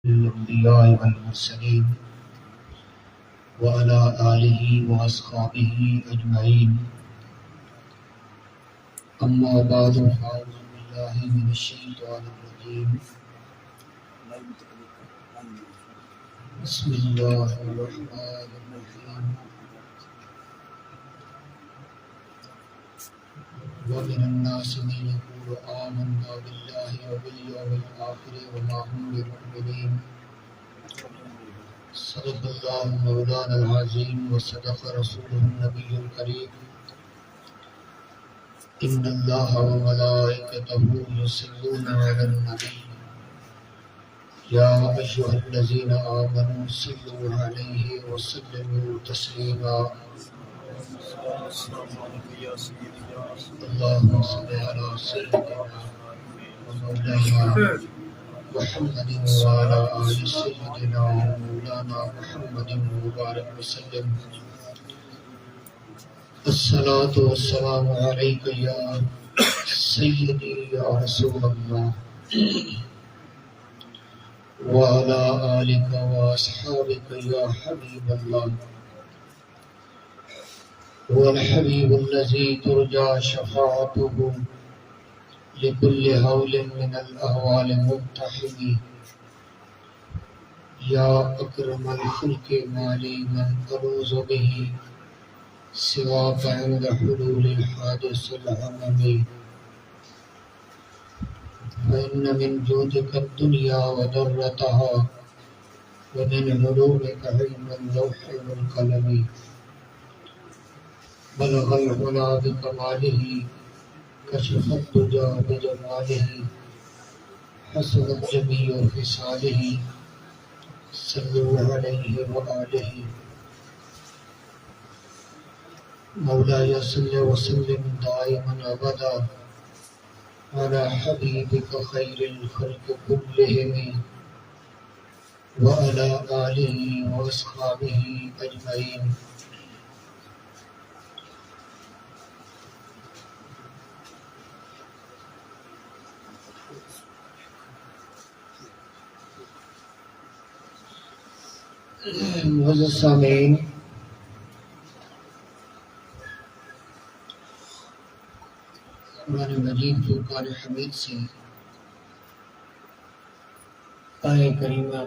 الأنبياء والمرسلين وعلى آله وأصحابه أجمعين أما بعد فأعوذ بالله من الشيطان الرجيم بسم الله الرحمن الرحيم ومن الناس من يقول آمنا بالله وباليوم الآخر وما هم بمؤمنين صدق الله مولانا العظيم وصدق رسوله النبي الكريم إن الله وملائكته يصلون على النبي يا أيها الذين آمنوا صلوا عليه وسلموا تسليما اللهم صل على سيدنا ومولانا محمد وعلى آل سيدنا ومولانا محمد وبارك وسلم الصلاة والسلام عليك يا سيدي يا رسول الله وعلى آلك وأصحابك يا حبيب الله والحبيب الذي ترجى شفاعته لكل هول من الأهوال مقتحم يا أكرم الخلق مالي من ألوذ به سواك عند حلول الحادث العمم فإن من جودك الدنيا وضرتها ومن علومك علم اللوح والقلم بلغ العلا بكماله كشف الدجى بجماله حسنت جميع خصاله صلوا عليه وآله مولاي صل وسلم دائما أبدا على حبيبك خير الخلق كلهم وعلى آله وأصحابه أجمعين معزز سامعین، قرآن مجید فرقان حمید سے آیہ کریمہ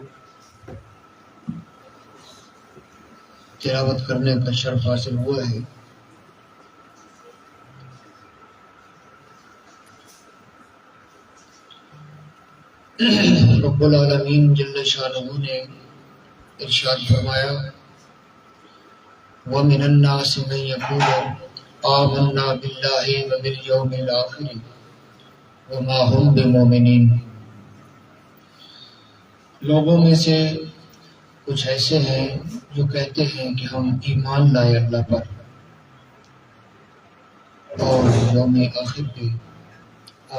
تلاوت کرنے کا شرف حاصل ہوا ہے۔ رب العالمین جل شانہ نے ارشاد فرمایا وَمِنَ النَّاسِ مَن يَقُولُ آمَنَّا بِاللَّهِ وَبِالْيَوْمِ الْآخِرِ وَمَا هُمْ بِمُؤْمِنِينَ، لوگوں میں سے کچھ ایسے ہیں جو کہتے ہیں کہ ہم ایمان لائے اللہ پر اور یوم آخر پہ،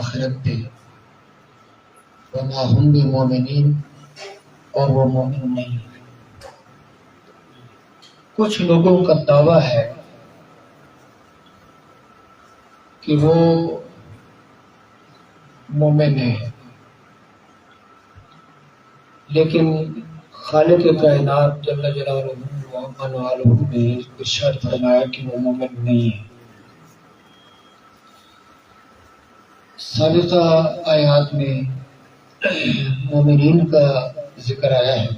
آخرت پہ، وَمَا هُمْ بِمُؤْمِنِينَ، اور وہ مومن نہیں۔ کچھ لوگوں کا دعویٰ ہے کہ وہ مومن ہیں، لیکن خالق کائنات جل جلالہ وعظم جلالہ نے ارشاد فرمایا کہ وہ مومن نہیں ہے۔ سابقہ آیات میں مومنین کا ذکر آیا ہے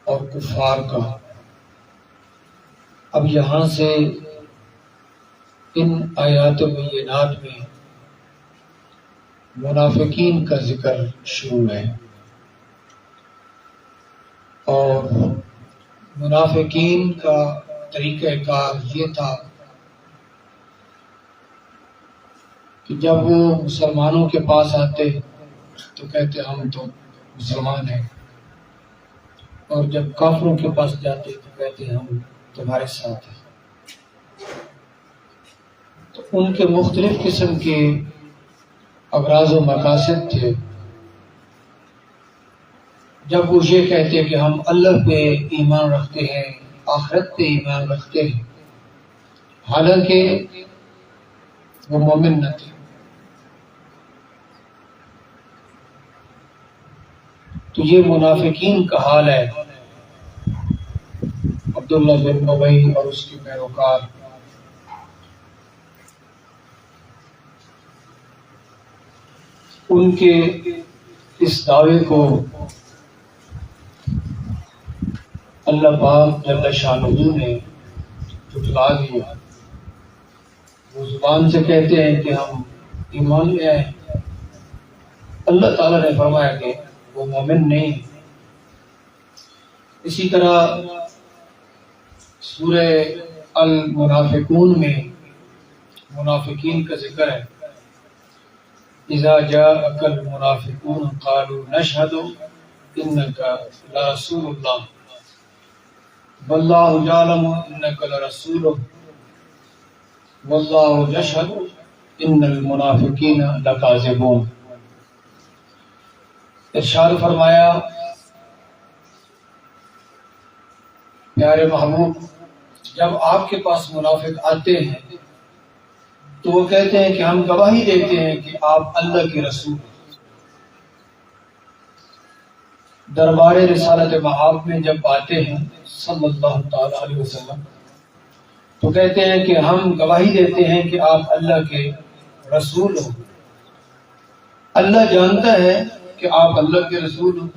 اور کفار کا، اب یہاں سے ان آیات بینات میں منافقین کا ذکر شروع ہے، اور منافقین کا طریقہ کار یہ تھا کہ جب وہ مسلمانوں کے پاس آتے تو کہتے ہم تو مسلمان ہیں، اور جب کافروں کے پاس جاتے تو کہتے ہم تمہارے ساتھ ہیں۔ تو ان کے مختلف قسم کے اغراض و مقاصد تھے۔ جب وہ یہ کہتے کہ ہم اللہ پہ ایمان رکھتے ہیں، آخرت پہ ایمان رکھتے ہیں، حالانکہ وہ مومن نہ تھے۔ تو یہ منافقین کا حال ہے، عبداللہ بن ابی اور اس کے پیروکار۔ ان کے اس دعوے کو اللہ پاک جل شانہ نے جھٹلا دیا۔ وہ زبان سے کہتے ہیں کہ ہم ایمان لے آئے، اللہ تعالیٰ نے فرمایا کہ وہ مومن نہیں۔ اسی طرح سورہ المنافقون میں منافقین کا ذکر ہے، اذا جاءك المنافقون قالوا نشهد انك لرسول الله والله يعلم انك لرسوله والله يشهد ان المنافقين لكاذبون۔ ارشاد فرمایا، پیارے محبوب، جب آپ کے پاس منافق آتے ہیں تو وہ کہتے ہیں کہ ہم گواہی دیتے ہیں کہ آپ اللہ کے رسول ہیں۔ دربار رسالت مآب میں جب آتے ہیں صلی اللہ تعالی علیہ وسلم تو کہتے ہیں کہ ہم گواہی دیتے ہیں کہ آپ اللہ کے رسول ہو۔ اللہ جانتا ہے کہ آپ اللہ کے رسول ہو،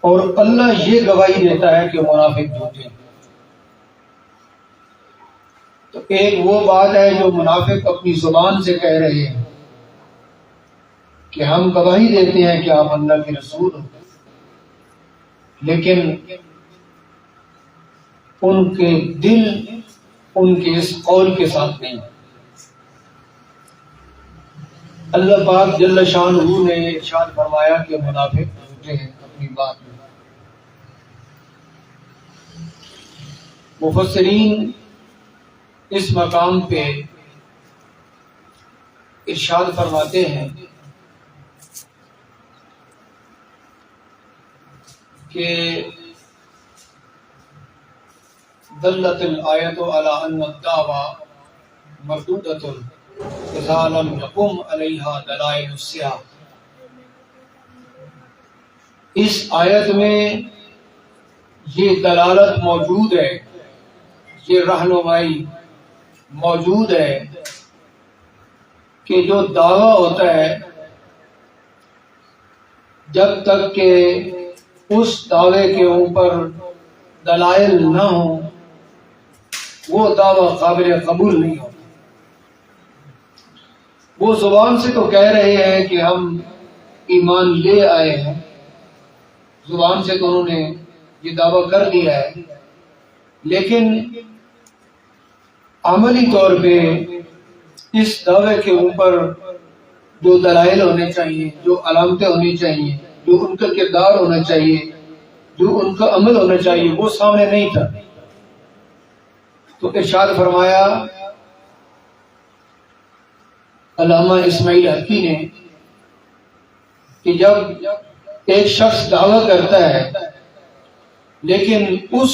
اور اللہ یہ گواہی دیتا ہے کہ منافق جھوٹے ہیں۔ تو ایک وہ بات ہے جو منافق اپنی زبان سے کہہ رہے ہیں کہ ہم گواہی دیتے ہیں کہ آپ اللہ کے رسول ہو، لیکن ان کے دل ان کے اس قول کے ساتھ نہیں۔ اللہ پاک جل شانہ نے ارشاد فرمایا کہ منافق جھوٹے ہیں اپنی بات میں۔ مفسرین اس مقام پہ ارشاد فرماتے ہیں کہ دلت الآیت علی ان الدعوی مردودۃ اذا لم یقم علیہا دلائل الصحہ۔ اس آیت میں یہ دلالت موجود ہے، یہ رہنمائی موجود ہے کہ جو دعویٰ ہوتا ہے جب تک کہ اس دعوے کے اوپر دلائل نہ ہوں وہ دعویٰ قابل قبول نہیں ہوتا۔ وہ زبان سے تو کہہ رہے ہیں کہ ہم ایمان لے آئے ہیں، زبان سے تو انہوں نے یہ دعویٰ کر دیا ہے، لیکن عملی طور پہ اس دعوے کے اوپر جو دلائل ہونے چاہیے، جو علامتیں ہونی چاہیے، جو ان کا کردار ہونا چاہیے، جو ان کا عمل ہونا چاہیے، وہ سامنے نہیں تھا۔ تو ارشاد فرمایا علامہ اسماعیل حقی نے کہ جب ایک شخص دعویٰ کرتا ہے لیکن اس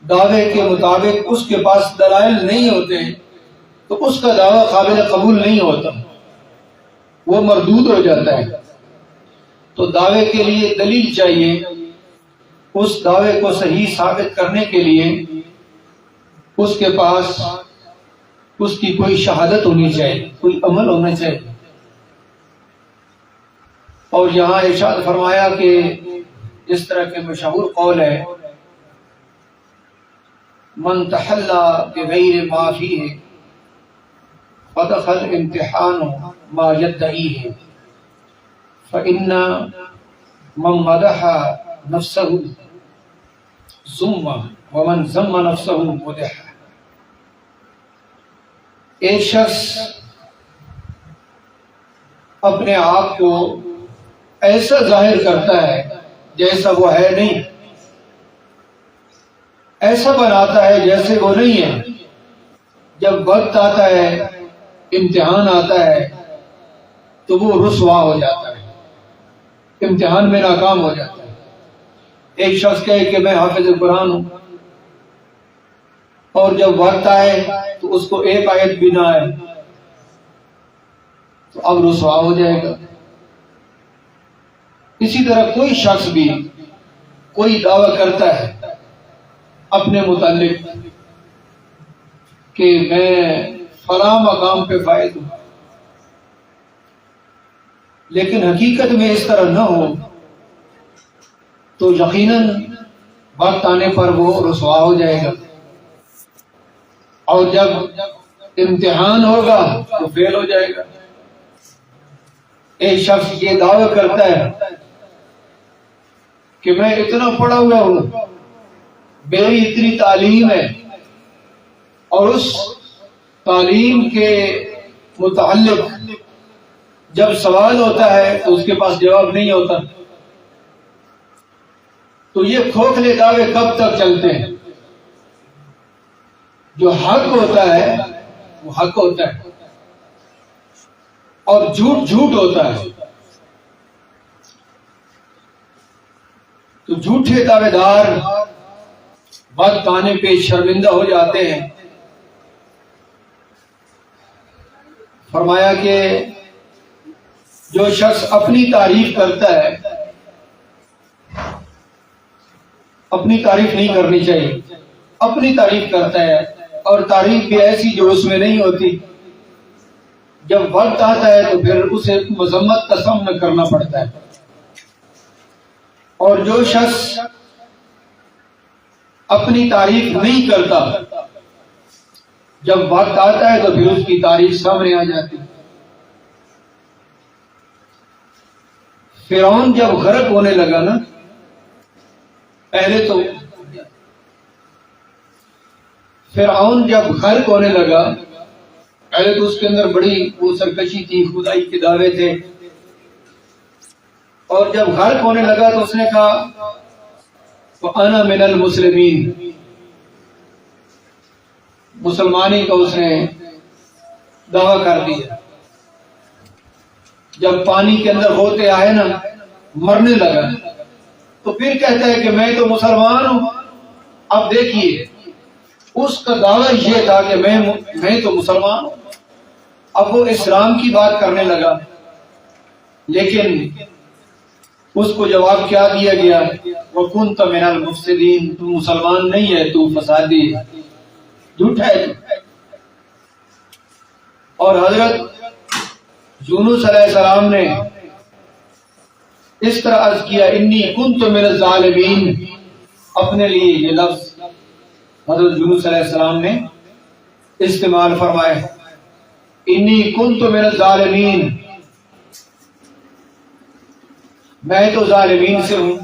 دعوے کے مطابق اس کے پاس دلائل نہیں ہوتے تو اس کا دعویٰ قابل قبول نہیں ہوتا، وہ مردود ہو جاتا ہے۔ تو دعوے کے لیے دلیل چاہیے، اس دعوے کو صحیح ثابت کرنے کے لیے اس کے پاس اس کی کوئی شہادت ہونی چاہیے، کوئی عمل ہونا چاہیے۔ اور یہاں ارشاد فرمایا کہ اس طرح کے مشہور قول ہے، من تحلی بغیر ما فیہ فدخل امتحان ما یدعیہ فإن من مدح نفسہ ذم ومن ذم نفسہ مدح۔ ایک شخص اپنے آپ کو ایسا ظاہر کرتا ہے جیسا وہ ہے نہیں، ایسا بناتا ہے جیسے وہ نہیں ہے۔ جب وقت آتا ہے، امتحان آتا ہے تو وہ رسوا ہو جاتا ہے، امتحان میں ناکام ہو جاتا ہے۔ ایک شخص کہے کہ میں حافظ قرآن ہوں، اور جب وقت آئے تو اس کو ایک آیت بھی نہ آئے تو اب رسوا ہو جائے گا۔ اسی طرح کوئی شخص بھی کوئی دعویٰ کرتا ہے اپنے متعلق کہ میں فلاں مقام پہ فائز ہوں، لیکن حقیقت میں اس طرح نہ ہو، تو یقیناً وقت آنے پر وہ رسوا ہو جائے گا، اور جب امتحان ہوگا تو فیل ہو جائے گا۔ ایک شخص یہ دعویٰ کرتا ہے کہ میں اتنا پڑھا ہوا ہوں، میری اتنی تعلیم ہے، اور اس تعلیم کے متعلق جب سوال ہوتا ہے تو اس کے پاس جواب نہیں ہوتا، تو یہ کھوکھلے دعوے کب تک چلتے ہیں؟ جو حق ہوتا ہے وہ حق ہوتا ہے، اور جھوٹ جھوٹ ہوتا ہے۔ تو جھوٹے دعوے دار وقت آنے پہ شرمندہ ہو جاتے ہیں۔ فرمایا کہ جو شخص اپنی تعریف کرتا ہے، اپنی تعریف نہیں کرنی چاہیے، اپنی تعریف کرتا ہے، اور تعریف بھی ایسی جو اس میں نہیں ہوتی، جب وقت آتا ہے تو پھر اسے مذمت کا سامنا کرنا پڑتا ہے۔ اور جو شخص اپنی تعریف نہیں کرتا، جب وقت آتا ہے تو پھر اس کی تعریف سامنے آ جاتی۔ فرعون جب غرق ہونے لگا نا، فرعون جب غرق ہونے لگا، پہلے تو اس کے اندر بڑی وہ سرکشی تھی، خدائی کے دعوے تھے، اور جب غرق ہونے لگا تو اس نے کہا وَأَنَا مِنَ الْمُسْلِمِينَ، مسلمانی کا اس نے دعویٰ کر دیا۔ جب پانی کے اندر ہوتے آئے نا، مرنے لگا، تو پھر کہتا ہے کہ میں تو مسلمان ہوں۔ اب دیکھیے، اس کا دعویٰ یہ تھا کہ میں تو مسلمان ہوں۔ اب وہ اسلام کی بات کرنے لگا، لیکن اس کو جواب کیا دیا گیا؟ وَكُنْتَ مِنَ الْمُفْسِدِينَ، تو مسلمان نہیں ہے، تو فسادی ہے، جھوٹا ہے۔ اور حضرت یونس علیہ السلام نے اس طرح عرض کیا انی کنت من الظالمین، اپنے لیے یہ لفظ حضرت یونس علیہ السلام نے استعمال فرمائے، انی کنت من الظالمین، میں تو ظالمین سے ہوں۔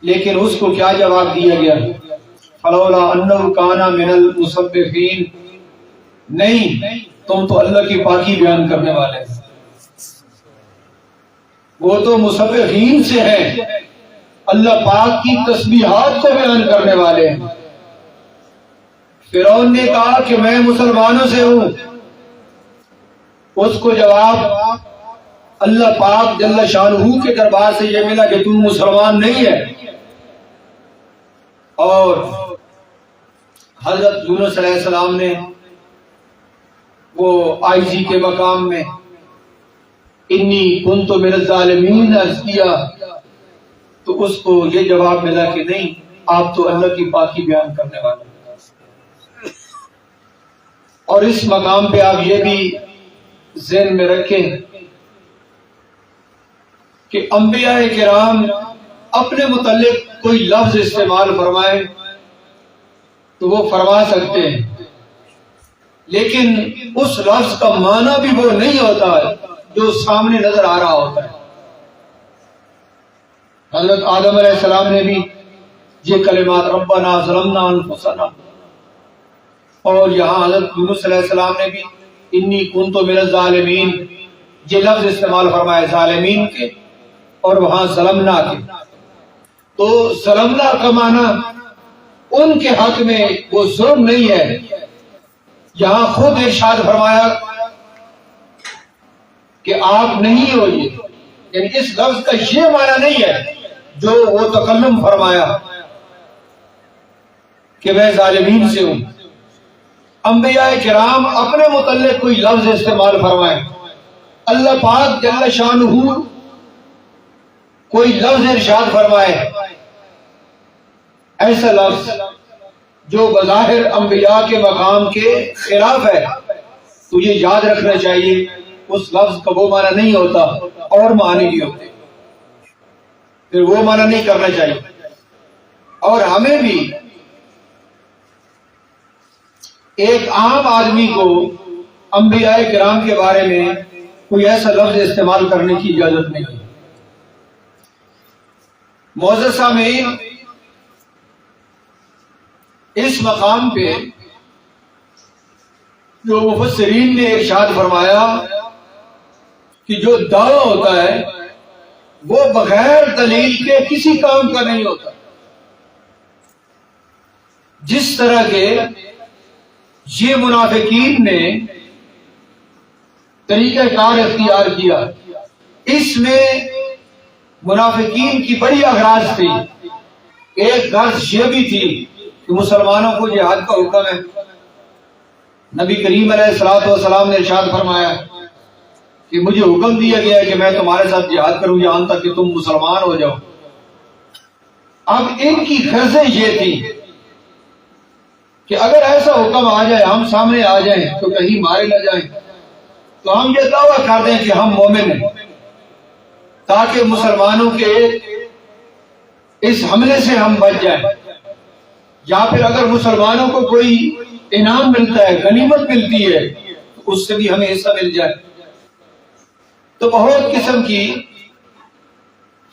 لیکن اس کو کیا جواب دیا گیا؟ فلولا انہ کان من المسبحین، نہیں، تم تو اللہ کی پاکی بیان کرنے والے ہیں، وہ تو مسبحین سے ہیں، اللہ پاک کی تسبیحات کو بیان کرنے والے ہیں۔ فرعون نے کہا کہ میں مسلمانوں سے ہوں، اس کو جواب اللہ پاک جل شانہ کے دربار سے یہ ملا کہ تم مسلمان نہیں ہے۔ اور حضرت یونس علیہ السلام نے وہ عاجزی کے مقام میں انی کنت من الظالمین عرض کیا، تو اس کو یہ جواب ملا کہ نہیں، آپ تو اللہ کی پاکی بیان کرنے والے ہیں۔ اور اس مقام پہ آپ یہ بھی ذہن میں رکھیں کہ انبیاء کرام اپنے متعلق کوئی لفظ استعمال فرمائے تو وہ فرما سکتے ہیں، لیکن اس لفظ کا معنی بھی وہ نہیں ہوتا جو سامنے نظر آ رہا ہوتا ہے۔ حضرت آدم علیہ السلام نے بھی یہ کلمات ربنا ظلمنا انفسنا، اور یہاں حضرت یونس علیہ السلام نے بھی انی کنت من الظالمین یہ لفظ استعمال فرمائے ظالمین کے، اور وہاں ظلمنا کے۔ تو ظلمنا کا معنی ان کے حق میں وہ ظلم نہیں ہے، یہاں خود ارشاد فرمایا کہ آپ نہیں ہو، یہ یعنی اس لفظ کا یہ معنی نہیں ہے جو وہ تکلم فرمایا کہ میں ظالمین سے ہوں۔ انبیاء کرام اپنے متعلق کوئی لفظ استعمال فرمائیں اللہ پاک جل شانہ کوئی لفظ ارشاد فرمائے، ایسا لفظ جو بظاہر انبیاء کے مقام کے خلاف ہے، تو یہ یاد رکھنا چاہیے اس لفظ کا وہ معنی نہیں ہوتا، اور معنی نہیں ہوتے، پھر وہ معنی نہیں کرنا چاہیے۔ اور ہمیں بھی ایک عام آدمی کو انبیاء کرام کے بارے میں کوئی ایسا لفظ استعمال کرنے کی اجازت نہیں ہے۔ معزز سامعین، اس مقام پہ جو مفسرین نے ارشاد فرمایا کہ جو دعویٰ ہوتا ہے وہ بغیر دلیل کے کسی کام کا نہیں ہوتا، جس طرح کے یہ منافقین نے طریقہ کار اختیار کیا، اس میں منافقین کی بڑی اغراض تھی۔ ایک غرض یہ بھی تھی کہ مسلمانوں کو جہاد کا حکم ہے، نبی کریم علیہ الصلوۃ والسلام نے ارشاد فرمایا کہ مجھے حکم دیا گیا ہے کہ میں تمہارے ساتھ جہاد کروں یہاں تک کہ تم مسلمان ہو جاؤ۔ اب ان کی غرضیں یہ تھی کہ اگر ایسا حکم آ جائے، ہم سامنے آ جائیں تو کہیں مارے نہ جائیں، تو ہم یہ دعویٰ کر دیں کہ ہم مومن ہیں، تاکہ مسلمانوں کے اس حملے سے ہم بچ جائیں، یا پھر اگر مسلمانوں کو کوئی انعام ملتا ہے، غنیمت ملتی ہے، تو اس سے بھی ہمیں حصہ مل جائے۔ تو بہت قسم کی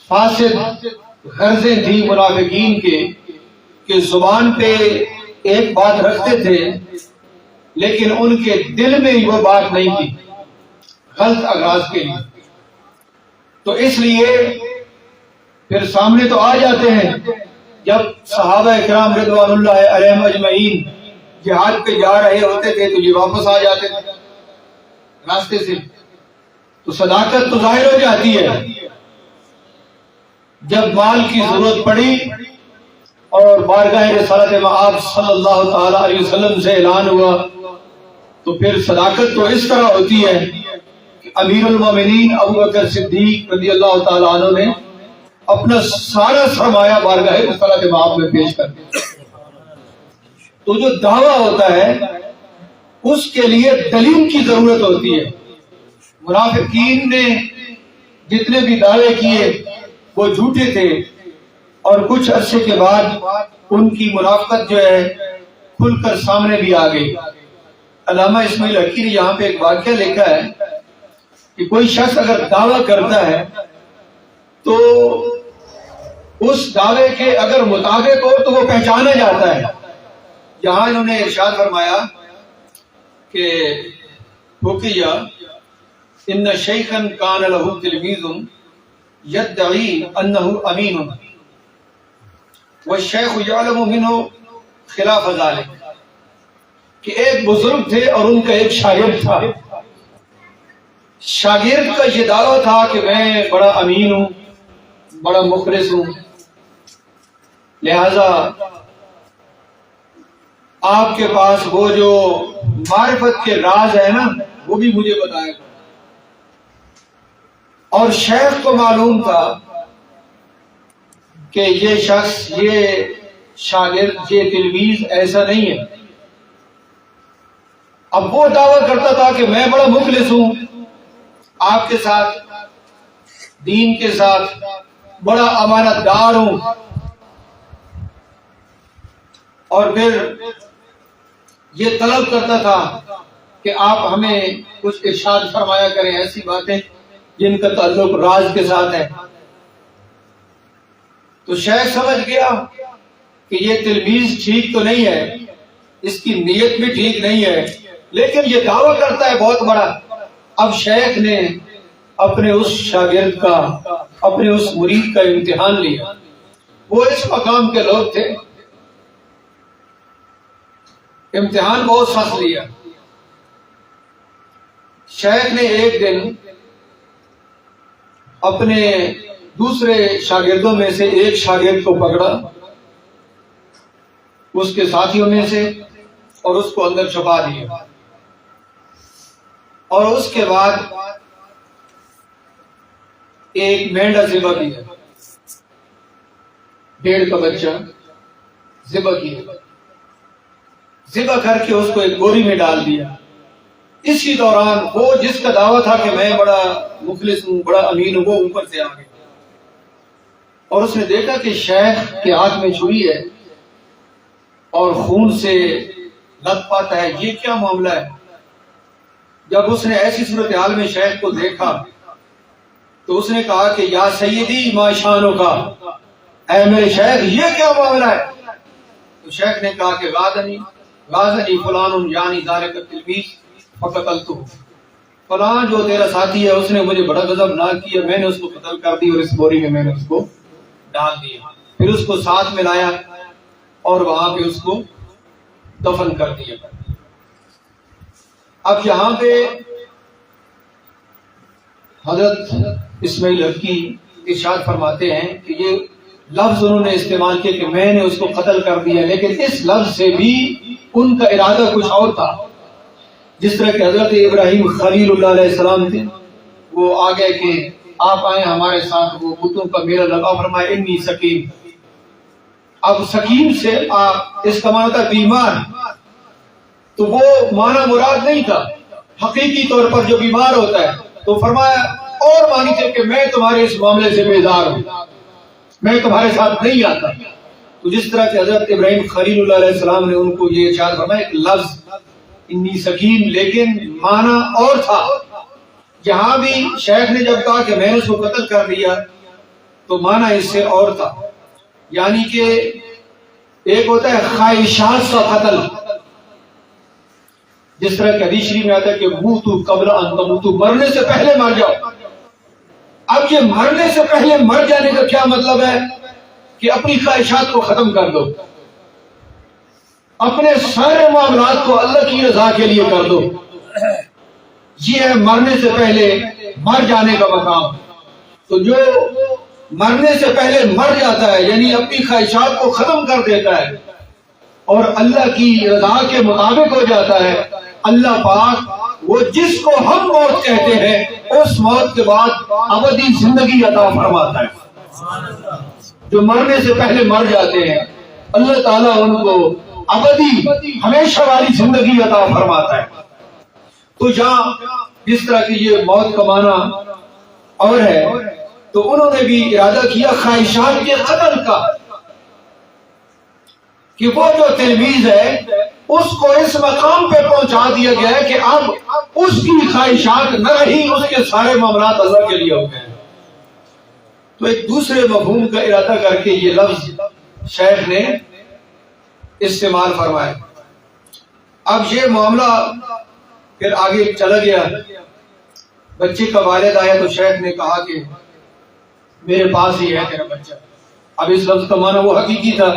فاسد غرضیں تھی منافقین کے کہ زبان پہ ایک بات رکھتے تھے لیکن ان کے دل میں وہ بات نہیں تھی، غلط اغراض کے لیے۔ تو اس لیے پھر سامنے تو آ جاتے ہیں، جب صحابہ کرام رضوان اللہ علیہم اجمعین جہاد پہ جا رہے ہوتے تھے تو یہ واپس آ جاتے تھے راستے سے، تو صداقت تو ظاہر ہو جاتی ہے۔ جب مال کی ضرورت پڑی اور بارگاہ رسالت مآب صلی اللہ تعالی علیہ وسلم سے اعلان ہوا، تو پھر صداقت تو اس طرح ہوتی ہے کہ امیر المومنین ابو بکر صدیق رضی اللہ تعالی عنہ نے اپنا سارا سرمایہ بارگاہ رسالت مآب میں پیش کر دیا۔ تو جو دعویٰ ہوتا ہے اس کے لیے دلیل کی ضرورت ہوتی ہے۔ منافقین نے جتنے بھی دعوے کیے وہ جھوٹے تھے، اور کچھ عرصے کے بعد ان کی منافقت جو ہے کھل کر سامنے بھی آ گئی۔ علامہ اسماعیل حقی نے یہاں پہ ایک واقعہ لکھا ہے کہ کوئی شخص اگر دعویٰ کرتا ہے تو اس دعوے کے اگر مطابق ہو تو وہ پہچانا جاتا ہے۔ یہاں انہوں نے ارشاد فرمایا کہ حکیہ ان شیخا کان لہ تلمیذ یدعی انہ امین والشیخ یعلم منہ خلاف ذلک، کہ ایک بزرگ تھے اور ان کا ایک شاگرد تھا۔ شاگرد کا یہ دعویٰ تھا کہ میں بڑا امین ہوں، بڑا مخلص ہوں، لہذا آپ کے پاس وہ جو معرفت کے راز ہے نا وہ بھی مجھے بتائے۔ اور شیخ کو معلوم تھا کہ یہ شخص، یہ شاگرد، یہ تلمیذ ایسا نہیں ہے۔ اب وہ دعویٰ کرتا تھا کہ میں بڑا مخلص ہوں آپ کے ساتھ، دین کے ساتھ، بڑا امانت دار ہوں، اور پھر یہ طلب کرتا تھا کہ آپ ہمیں کچھ ارشاد فرمایا کریں، ایسی باتیں جن کا تعلق راز کے ساتھ ہے۔ تو شیخ سمجھ گیا کہ یہ تلمیذ ٹھیک تو نہیں ہے، اس کی نیت بھی ٹھیک نہیں ہے، لیکن یہ دعویٰ کرتا ہے بہت بڑا۔ اب شیخ نے اپنے اس شاگرد کا، اپنے اس مرید کا امتحان لیا۔ وہ اس مقام کے لوگ تھے، امتحان بہت سخت لیا۔ شیخ نے ایک دن اپنے دوسرے شاگردوں میں سے ایک شاگرد کو پکڑا، اس کے ساتھیوں میں سے، اور اس کو اندر چھپا دیا، اور اس کے بعد ایک مینڈا ذبح کیا، 1.5 کا بچہ ذبح کیا، ذبح کر کے اس کو ایک بوری میں ڈال دیا۔ اسی دوران وہ جس کا دعویٰ تھا کہ میں بڑا مخلص ہوں، بڑا امین ہوں، وہ اوپر سے آ گیا اور اس نے دیکھا کہ شیخ کے ہاتھ میں چھری ہے اور خون سے لت پت ہے، یہ کیا معاملہ ہے؟ جب اس نے ایسی صورتحال میں شیخ کو دیکھا تو اس نے کہا کہ یا سیدی ما شانو کا، اے میرے شیخ یہ کیا معاملہ ہے؟ تو شیخ نے کہا کہ غازنی فلان یعنی ذالک التلمیذ فقتلتہ، فلان جو تیرا ساتھی ہے اس نے مجھے بڑا غضبناک کیا، میں نے اس کو قتل کر دی اور اس بوری میں میں نے اس کو ڈال دیا۔ پھر اس کو ساتھ میں لایا اور وہاں پہ اس کو دفن کر دیا۔ اب یہاں پہ حضرت اسماعیل حقی ارشاد فرماتے ہیں کہ یہ لفظ انہوں نے استعمال کیا کہ میں نے اس کو قتل کر دیا، لیکن اس لفظ سے بھی ان کا ارادہ کچھ اور تھا۔ جس طرح کہ حضرت ابراہیم خلیل اللہ علیہ السلام تھے، وہ آگے کہ آپ آئیں ہمارے ساتھ، وہ بتوں کا میرا لگا، فرمایا انی سکیم۔ اب سکیم سے اس کا معنی تھا بیمار، تو وہ معنی مراد نہیں تھا حقیقی طور پر جو بیمار ہوتا ہے، تو فرمایا اور مانی تھے کہ میں تمہارے اس معاملے سے بیزار ہوں، میں تمہارے ساتھ نہیں آتا۔ تو جس طرح کہ حضرت ابراہیم خلیل اللہ علیہ السلام نے ان کو یہ ارشاد فرمایا ایک لفظ انی سکیم، لیکن معنی اور تھا۔ یہاں بھی شیخ نے جب کہا کہ میں نے اس کو قتل کر دیا تو معنی اس سے اور تھا، یعنی کہ ایک ہوتا ہے خواہشات کا قتل، جس طرح کہ حدیث شریف میں آتا ہے کہ موتو قبل ان تموتو، مرنے سے پہلے مر جاؤ۔ اب یہ مرنے سے پہلے مر جانے کا کیا مطلب ہے؟ کہ اپنی خواہشات کو ختم کر دو، اپنے سارے معاملات کو اللہ کی رضا کے لیے کر دو۔ یہ ہے مرنے سے پہلے مر جانے کا مقام۔ تو جو مرنے سے پہلے مر جاتا ہے یعنی اپنی خواہشات کو ختم کر دیتا ہے اور اللہ کی رضا کے مطابق ہو جاتا ہے، اللہ پاک وہ جس کو ہم موت کہتے ہیں اس موت کے بعد ابدی زندگی عطا فرماتا ہے۔ جو مرنے سے پہلے مر جاتے ہیں اللہ تعالیٰ ان کو ابدی ہمیشہ والی زندگی عطا فرماتا ہے۔ تو جہاں جس طرح کی یہ موت کا معنی اور ہے، تو انہوں نے بھی ارادہ کیا خواہشات کے قتل کا، کہ وہ جو تلمیذ ہے اس کو اس مقام پہ پہنچا دیا گیا ہے کہ اب اس کی خواہشات نہ رہی، اس کے سارے معاملات اللہ کے لیے ہو گئے۔ تو ایک دوسرے مفہوم کا ارادہ کر کے یہ لفظ شیخ نے استعمال فرمایا۔ اب یہ معاملہ پھر آگے چلا گیا، بچے کا والد آیا تو شیخ نے کہا کہ میرے پاس ہی ہے تیرا بچہ۔ اب اس لفظ کا معنی وہ حقیقی تھا،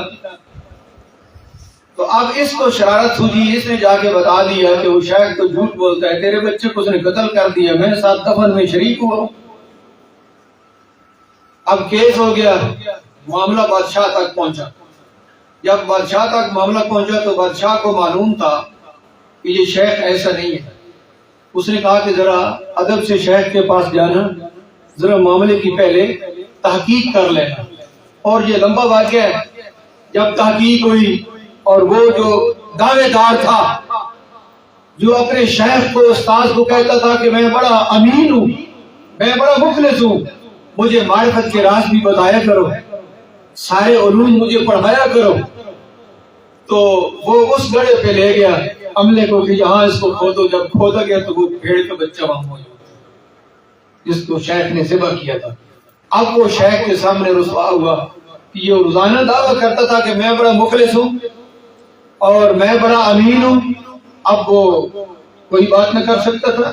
تو اب اس کو شرارت سوجی، اس نے جا کے بتا دیا کہ وہ شیخ تو جھوٹ بولتا ہے، تیرے بچے کو اس نے قتل کر دیا، میں ساتھ دفن میں شریک ہوا۔ اب کیس ہو گیا، معاملہ بادشاہ تک پہنچا۔ جب بادشاہ تک معاملہ پہنچا تو بادشاہ کو معلوم تھا کہ یہ شیخ ایسا نہیں ہے۔ اس نے کہا کہ ذرا ادب سے شیخ کے پاس جانا، ذرا معاملے کی پہلے تحقیق کر لینا۔ اور یہ لمبا واقعہ ہے، جب تحقیق ہوئی اور وہ جو دعوے دار تھا، جو اپنے شیخ کو استاذ کو کہتا تھا کہ میں بڑا امین ہوں، میں بڑا مخلص ہوں، مجھے معرفت کے راز بھی بتایا کرو، سارے علوم مجھے پڑھایا کرو، تو وہ اس گڑھے پہ لے گیا عملے کو کہ یہاں اس کو کھودو۔ جب کھودا گیا تو وہ بھیڑ کا بچہ وہاں موجود جس کو شیخ نے ذبح کیا تھا۔ اب وہ شیخ کے سامنے رسوا ہوا کہ یہ روزانہ دعویٰ کرتا تھا کہ میں بڑا مخلص ہوں اور میں بڑا امین ہوں، اب وہ کوئی بات نہ کر سکتا تھا۔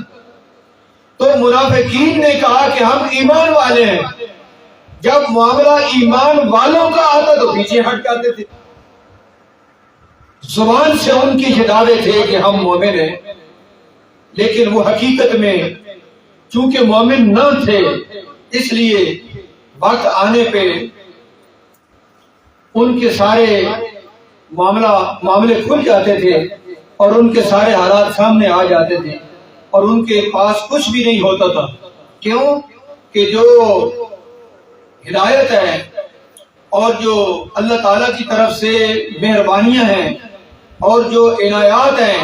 تو منافقین نے کہا کہ ہم ایمان والے ہیں، جب معاملہ ایمان والوں کا آتا تو پیچھے ہٹ جاتے تھے۔ زبان سے ان کی یہ دعوے تھے کہ ہم مومن ہیں، لیکن وہ حقیقت میں چونکہ مومن نہ تھے، اس لیے وقت آنے پہ ان کے سارے معاملے کھل جاتے تھے اور ان کے سارے حالات سامنے آ جاتے تھے اور ان کے پاس کچھ بھی نہیں ہوتا تھا۔ کیوں؟ کہ جو ہدایت ہے اور جو اللہ تعالیٰ کی طرف سے مہربانیاں ہیں اور جو عنایات ہیں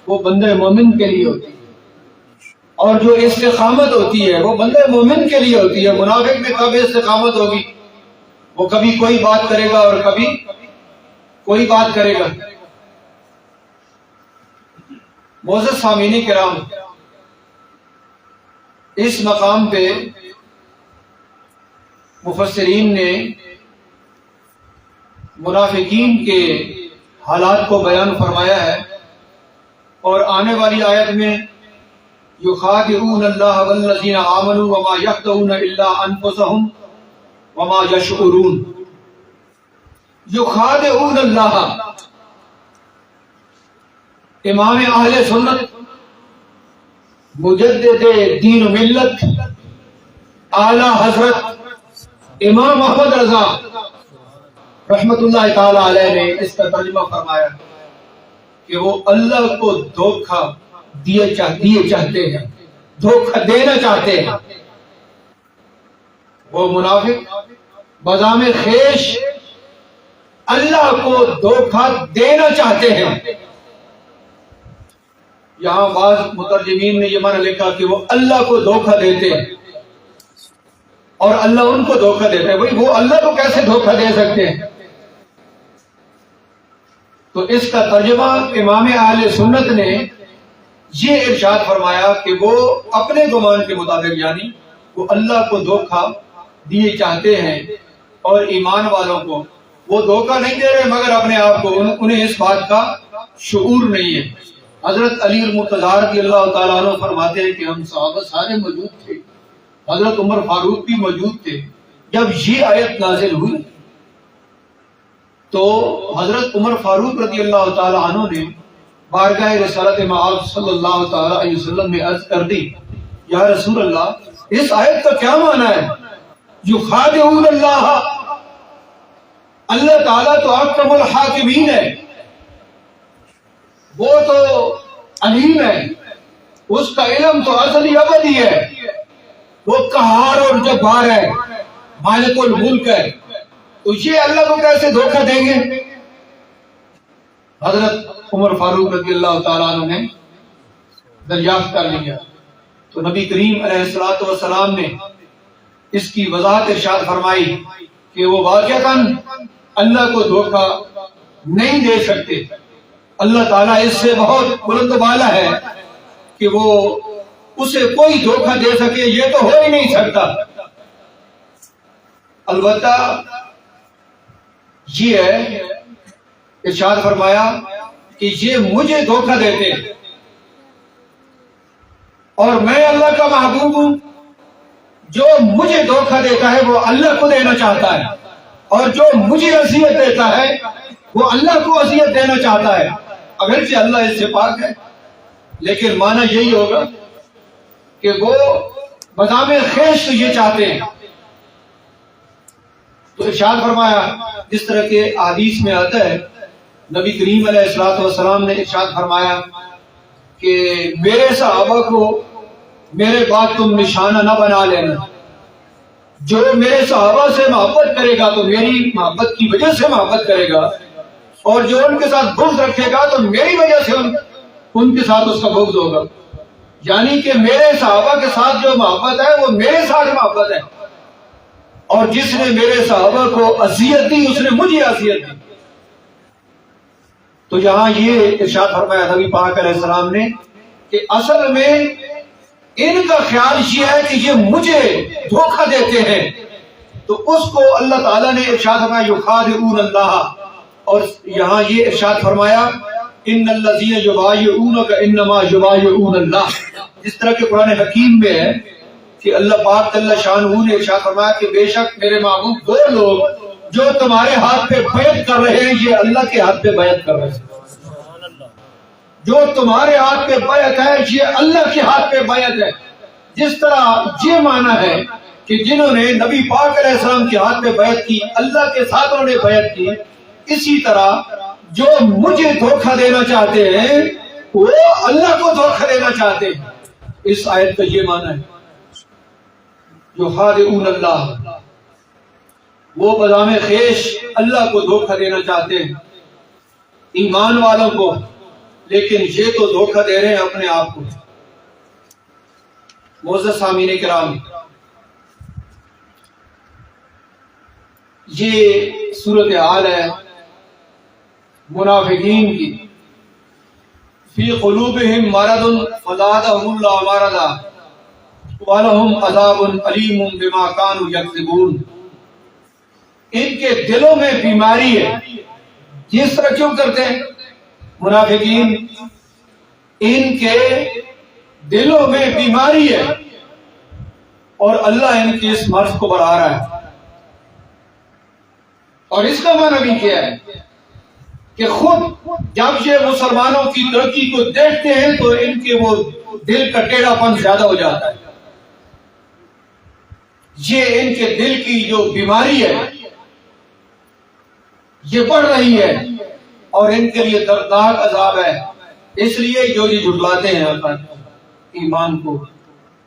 وہ بندے مومن کے لیے ہوتی ہے، اور جو استقامت ہوتی ہے وہ بندے مومن کے لیے ہوتی ہے۔ منافق میں کب استقامت ہوگی؟ وہ کبھی کوئی بات کرے گا اور کبھی کوئی بات کرے گا۔ معزز سامعین کرام، اس مقام پہ مفسرین نے منافقین کے حالات کو بیان فرمایا ہے، اور آنے والی آیت میں یخادعون اللہ والذین آمنوا وما یخدعون الا انفسهم وما یشعرون۔ یخادعون اللہ، امام اہل سنت مجدد دین و ملت اعلی حضرت امام احمد رضا رحمت اللہ تعالی علیہ نے اس کا ترجمہ فرمایا کہ وہ اللہ کو دھوکہ دیے چاہتے ہیں، دھوکہ دینا چاہتے ہیں۔ وہ منافق بزام خیش اللہ کو دھوکہ دینا چاہتے ہیں۔ یہاں بعض مترجمین نے یہ معنی لکھا کہ وہ اللہ کو دھوکہ دیتے ہیں اور اللہ ان کو دھوکہ دیتا ہے۔ بھئی وہ اللہ کو کیسے دھوکہ دے سکتے ہیں؟ تو اس کا ترجمہ امام اہل سنت نے یہ ارشاد فرمایا کہ وہ اپنے گمان کے مطابق، یعنی وہ اللہ کو دھوکہ دیے چاہتے ہیں، اور ایمان والوں کو وہ دھوکہ نہیں دے رہے مگر اپنے آپ کو، انہیں اس بات کا شعور نہیں ہے۔ حضرت علی المرتضیٰ رضی اللہ تعالیٰ عنہ فرماتے ہیں کہ ہم صحابہ سارے موجود تھے، حضرت عمر فاروق بھی موجود تھے جب یہ آیت نازل ہوئی، تو حضرت عمر فاروق رضی اللہ تعالیٰ عنہ نے بارگاہ رسالت مآب صلی اللہ تعالیٰ علیہ وسلم میں عرض کر دی، یا رسول اللہ اس آیت کا کیا معنی ہے؟ یخادعون اللہ، اللہ تعالیٰ تو احکم الحاکمین ہے، وہ تو علیم ہے، اس کا علم تو ازلی ابدی ہے، وہ قہار اور جبار ہے، مالک الملک ہے، تو یہ اللہ کو کیسے دھوکہ دیں گے؟ حضرت عمر فاروق رضی اللہ تعالیٰ عنہ نے دریافت کر لیا تو نبی کریم علیہ الصلوۃ والسلام نے اس کی وضاحت ارشاد فرمائی کہ وہ واقعتاً اللہ کو دھوکہ نہیں دے سکتے، اللہ تعالیٰ اس سے بہت بلند و بالا ہے کہ وہ اسے کوئی دھوکہ دے سکے، یہ تو ہو ہی نہیں سکتا۔ البتہ یہ ہے ارشاد فرمایا کہ یہ مجھے دھوکہ دیتے اور میں اللہ کا محبوب ہوں، جو مجھے دھوکہ دیتا ہے وہ اللہ کو دینا چاہتا ہے، اور جو مجھے اذیت دیتا ہے وہ اللہ کو اذیت دینا چاہتا ہے، اگرچہ اللہ اس سے پاک ہے، لیکن معنی یہی ہوگا کہ وہ بزام خیش تو یہ چاہتے ہیں۔ تو ارشاد فرمایا جس طرح کے حدیث میں آتا ہے، نبی کریم علیہ الصلوۃ والسلام نے ارشاد فرمایا کہ میرے صحابہ کو میرے بعد تم نشانہ نہ بنا لینا، جو میرے صحابہ سے محبت کرے گا تو میری محبت کی وجہ سے محبت کرے گا، اور جو ان کے ساتھ بغض رکھے گا تو میری وجہ سے ان کے ساتھ اس کا بغض ہوگا، یعنی کہ میرے صحابہ کے ساتھ جو محبت ہے وہ میرے ساتھ محبت ہے، اور جس نے میرے صحابہ کو اذیت دی اس نے مجھے اذیت دی۔ تو یہاں یہ ارشاد فرمایا نبی پاک علیہ السلام نے کہ اصل میں ان کا خیال یہ ہے کہ یہ مجھے دھوکہ دیتے ہیں، تو اس کو اللہ تعالیٰ نے ارشاد فرمایا یخادعون اللہ، اور یہاں یہ ارشاد فرمایا ان الذین یبایعونک انما یبایعون اللہ، جس طرح کہ قرآن حکیم میں ہے کہ اللہ پاک جل شانہ نے ارشاد فرمایا کہ بے شک میرے محبوب وہ لوگ جو تمہارے ہاتھ پہ بیعت کر رہے ہیں یہ اللہ کے ہاتھ پہ بیعت کر رہے ہیں، جو تمہارے ہاتھ پہ بیعت ہے یہ اللہ کے ہاتھ پہ بیعت ہے۔ جس طرح یہ معنی ہے کہ جنہوں نے نبی پاک علیہ السلام کے ہاتھ پہ بیعت کی اللہ کے ساتھ انہوں نے بیعت کی، اسی طرح جو مجھے دھوکہ دینا چاہتے ہیں وہ اللہ کو دھوکہ دینا چاہتے ہیں۔ اس آیت کا یہ معنی ہے۔ جو خادعون اللہ، وہ بذام خیش اللہ کو دھوکہ دینا چاہتے ہیں، ایمان والوں کو، لیکن یہ تو دھوکہ دے رہے ہیں اپنے آپ کو۔ معزز سامعین کرام، یہ صورتحال ہے منافقین کی۔ فی قلوبہم مرض فزادہم اللہ مرضا وَلَهُمْ عَذَابٌ عَلِيمٌ بِمَا كَانُوا يَكْذِبُونَ۔ ان کے دلوں میں بیماری ہے۔ جس طرح کیوں کرتے ہیں منافقین؟ ان کے دلوں میں بیماری ہے اور اللہ ان کی اس مرض کو بڑھا رہا ہے۔ اور اس کا معنی بھی کیا ہے کہ خود جب یہ مسلمانوں کی ترقی کو دیکھتے ہیں تو ان کے وہ دل کا ٹیڑھا پن زیادہ ہو جاتا ہے۔ یہ ان کے دل کی جو بیماری ہے یہ بڑھ رہی ہے اور ان کے لیے دردناک عذاب ہے۔ اس لیے جو یہ جھٹلاتے ہیں ایمان کو،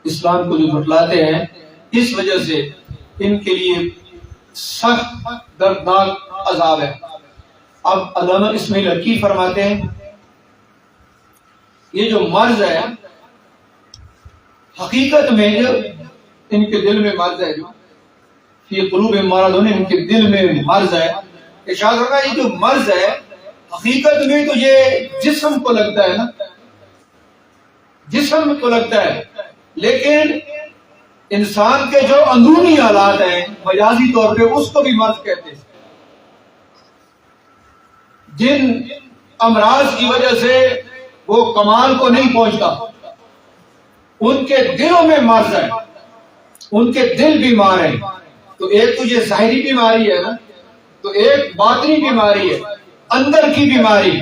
اسلام کو جو جھٹلاتے ہیں، اس وجہ سے ان کے لیے سخت دردناک عذاب ہے۔ اب علامہ اسماعیل حقی فرماتے ہیں یہ جو مرض ہے حقیقت میں جو ان کے دل میں مرض ہے، جو فی قلوب مرض، ان کے دل میں مرض ہے، ارشاد ہوگا یہ جو مرض ہے حقیقت میں تو یہ جسم کو لگتا ہے نا، جسم کو لگتا ہے، لیکن انسان کے جو اندرونی حالات ہیں مجازی طور پہ اس کو بھی مرض کہتے ہیں۔ جن امراض کی وجہ سے وہ کمال کو نہیں پہنچتا، ان کے دلوں میں مرض ہے، ان کے دل بیمار ہیں۔ تو ایک تو یہ ظاہری بیماری ہے نا، تو ایک باطنی بیماری ہے، اندر کی بیماری۔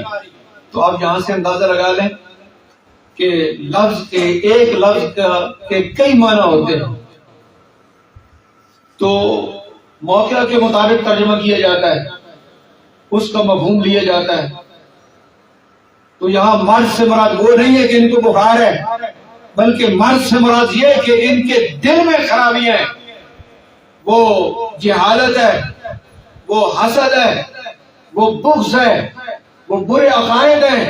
تو آپ یہاں سے اندازہ لگا لیں کہ لفظ کے ایک لفظ کے کئی معنی ہوتے ہیں، تو موقع کے مطابق ترجمہ کیا جاتا ہے، اس کا مفہوم لیا جاتا ہے۔ تو یہاں مرض سے مراد وہ نہیں ہے کہ ان کو بخار ہے، بلکہ مرض سے مراد یہ ہے کہ ان کے دل میں خرابیاں ہیں، وہ جہالت ہے، وہ حسد ہے، وہ بغض ہے، وہ برے عقائد ہیں،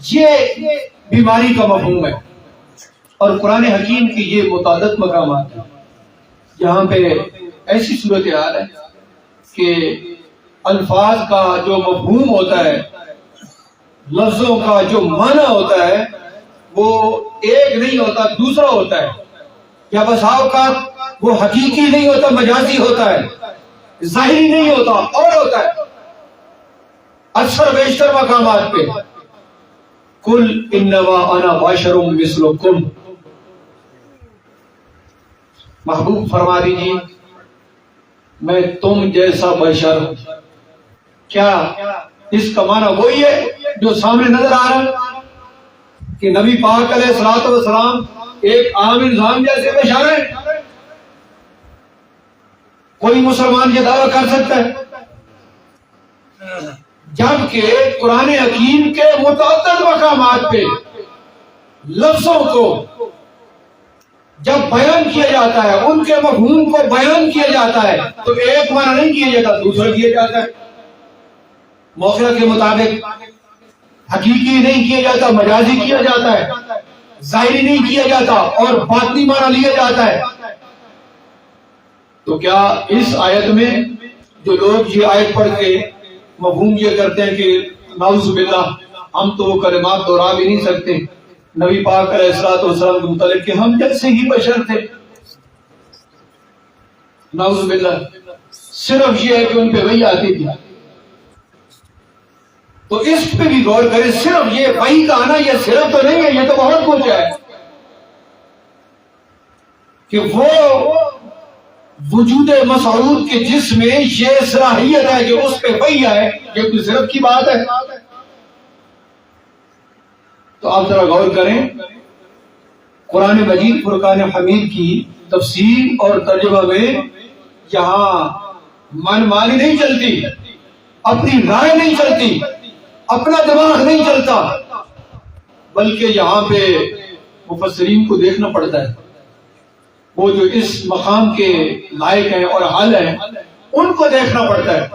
یہ بیماری کا مفہوم ہے۔ اور قرآن حکیم کی یہ متعدد مقامات ہیں جہاں پہ ایسی صورتحال ہے کہ الفاظ کا جو مفہوم ہوتا ہے، لفظوں کا جو معنی ہوتا ہے، وہ ایک نہیں ہوتا، دوسرا ہوتا ہے، یا بس اوقات وہ حقیقی نہیں ہوتا، مجازی ہوتا ہے، ظاہری نہیں ہوتا، اور ہوتا ہے اکثر بیشتر مقامات پہ۔ قل انما انا بشر مثلکم، محبوب فرما دیجیے میں تم جیسا بشر ہوں۔ کیا اس کا معنی وہی ہے جو سامنے نظر آ رہا ہے کہ نبی پاک علیہ الصلوۃ والسلام ایک عام انسان جیسے بشر ہے؟ کوئی مسلمان یہ دعویٰ کر سکتا ہے؟ جبکہ قرآن حکیم کے متعدد مقامات پہ لفظوں کو جب بیان کیا جاتا ہے، ان کے مفہوم کو بیان کیا جاتا ہے، تو ایک معنی نہیں کیا جاتا، دوسرا کیا جاتا ہے۔ موقع کے مطابق حقیقی نہیں کیا جاتا، مجازی کیا جاتا ہے، ظاہری نہیں کیا جاتا، اور باطنی معنی لیا جاتا ہے۔ تو کیا اس آیت میں جو لوگ یہ آیت پڑھ کے مفہوم یہ کرتے ہیں کہ نعوذ باللہ ہم تو وہ کلمات دہرا بھی نہیں سکتے نبی پاک علیہ الصلوۃ والسلام کے متعلق کہ ہم جیسے ہی بشر تھے، نعوذ باللہ، صرف یہ ہے کہ ان پہ وحی آتی تھی، تو اس پہ بھی غور کریں۔ صرف یہ وحی کا آنا یہ صرف تو نہیں ہے، یہ تو بہت کچھ ہے کہ وہ وجود مسعود کے جسم میں یہ صلاحیت ہے کہ اس پہ وحی آئے، یہ کوئی صرف کی بات ہے؟ تو آپ ذرا غور کریں، قرآن مجید فرقان حمید کی تفسیر اور ترجمہ میں یہاں من مانی نہیں چلتی، اپنی رائے نہیں چلتی، اپنا دماغ نہیں چلتا، بلکہ یہاں پہ مفسرین کو دیکھنا پڑتا ہے۔ وہ جو اس مقام کے لائق ہیں اور حال ہیں ان کو دیکھنا پڑتا ہے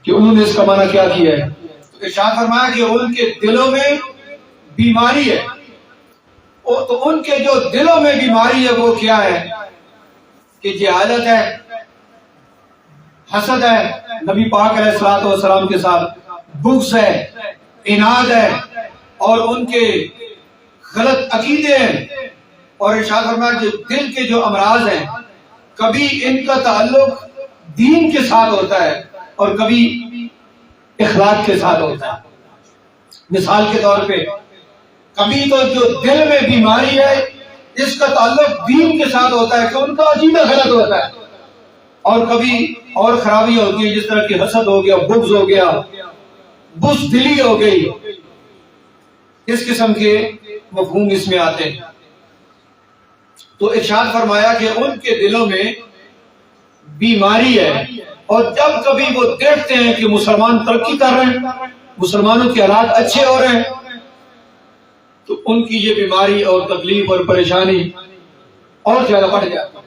کہ انہوں نے اس کا معنی کیا کیا ہے. تو ارشاد فرمایا کہ ان کے دلوں میں بیماری ہے. تو ان کے جو دلوں میں بیماری ہے وہ کیا ہے کہ جہالت ہے، حسد ہے نبی پاک علیہ الصلوۃ والسلام کے ساتھ، بغض ہے، عناد ہے، اور ان کے غلط عقیدے ہیں. اور ارشاد فرمایا کہ دل کے جو امراض ہیں کبھی ان کا تعلق دین کے ساتھ ہوتا ہے اور کبھی اخلاق کے ساتھ ہوتا ہے. مثال کے طور پہ کبھی تو جو دل میں بیماری ہے اس کا تعلق دین کے ساتھ ہوتا ہے کہ ان کا عقیدہ غلط ہوتا ہے، اور کبھی اور خرابیاں ہوتی ہیں جس طرح کہ حسد ہو گیا، بغض ہو گیا، بزدلی ہو گئی. اس قسم کے مفہوم اس میں آتے ہیں. تو ارشاد فرمایا کہ ان کے دلوں میں بیماری ہے، اور جب کبھی وہ دیکھتے ہیں کہ مسلمان ترقی کر رہے ہیں، مسلمانوں کے حالات اچھے ہو رہے ہیں، تو ان کی یہ بیماری اور تکلیف اور پریشانی اور زیادہ بڑھ جاتی ہے.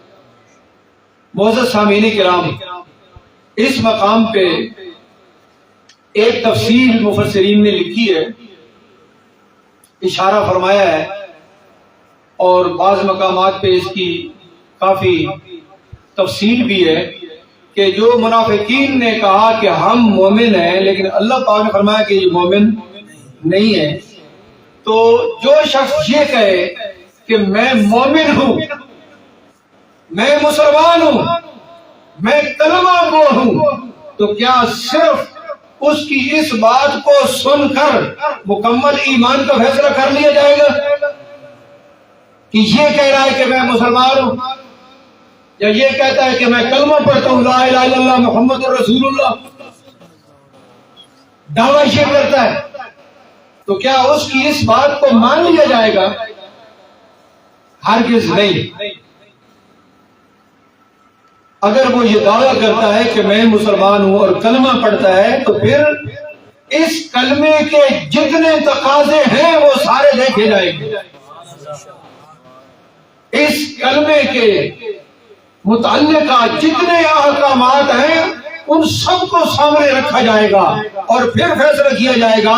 معزز سامعین کرام، اس مقام پہ ایک تفصیل مفسرین نے لکھی ہے، اشارہ فرمایا ہے، اور بعض مقامات پہ اس کی کافی تفصیل بھی ہے کہ جو منافقین نے کہا کہ ہم مومن ہیں لیکن اللہ تعالیٰ نے فرمایا کہ یہ مومن نہیں ہے. تو جو شخص یہ کہے کہ میں مومن ہوں، میں مسلمان ہوں، میں کلمہ گو ہوں، تو کیا صرف اس کی اس بات کو سن کر مکمل ایمان کا فیصلہ کر لیا جائے گا کہ یہ کہہ رہا ہے کہ میں مسلمان ہوں، یا یہ کہتا ہے کہ میں کلمہ پڑھتا ہوں لا الہ الا اللہ محمد رسول اللہ، دعویٰ یہ کرتا ہے، تو کیا اس کی اس بات کو مان لیا جائے گا؟ ہرگز نہیں. اگر وہ یہ دعویٰ کرتا ہے کہ میں مسلمان ہوں اور کلمہ پڑھتا ہے تو پھر اس کلمے کے جتنے تقاضے ہیں وہ سارے دیکھے جائیں گے. اس کلمے کے متعلقہ جتنے احکامات ہیں ان سب کو سامنے رکھا جائے گا، اور پھر فیصلہ کیا جائے گا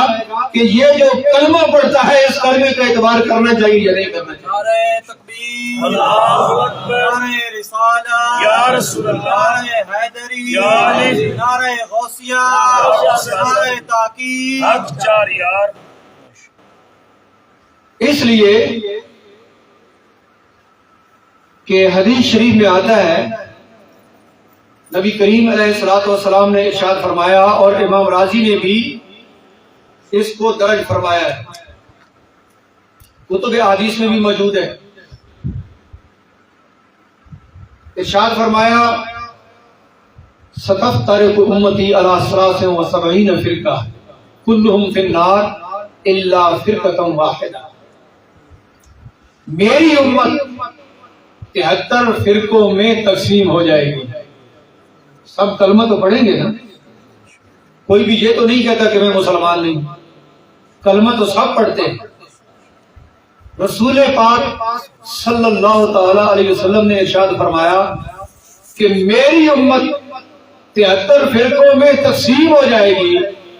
کہ یہ جو کلمہ پڑھتا ہے اس کلمے کا اعتبار کرنا چاہیے یا نہیں کرنا چاہیے. نعرہ تکبیر، اللہ اکبر، نعرہ رسالہ یا رسول اللہ، نعرہ حیدری یا علی، نعرہ غوثیہ، نعرہ تحقیق، حق چار یار. اس لیے کہ حدیث شریف میں آتا ہے، نبی کریم علیہ الصلوۃ والسلام نے ارشاد فرمایا، اور امام راضی نے بھی اس کو درج فرمایا ہے، کتب احادیث میں بھی موجود ہے. ارشاد فرمایا ستفترق امتی علی 73 فرقہ کلہم فی النار الا فرقۃ واحدہ. میری امت 73 فرقوں میں تقسیم ہو جائے گی. سب کلمہ تو پڑھیں گے نا، کوئی بھی یہ تو نہیں کہتا کہ میں مسلمان نہیں، کلمہ تو سب پڑھتے ہیں. رسول پاک صلی اللہ تعالی علیہ وسلم نے ارشاد فرمایا کہ میری امت 73 فرقوں میں تقسیم ہو جائے گی،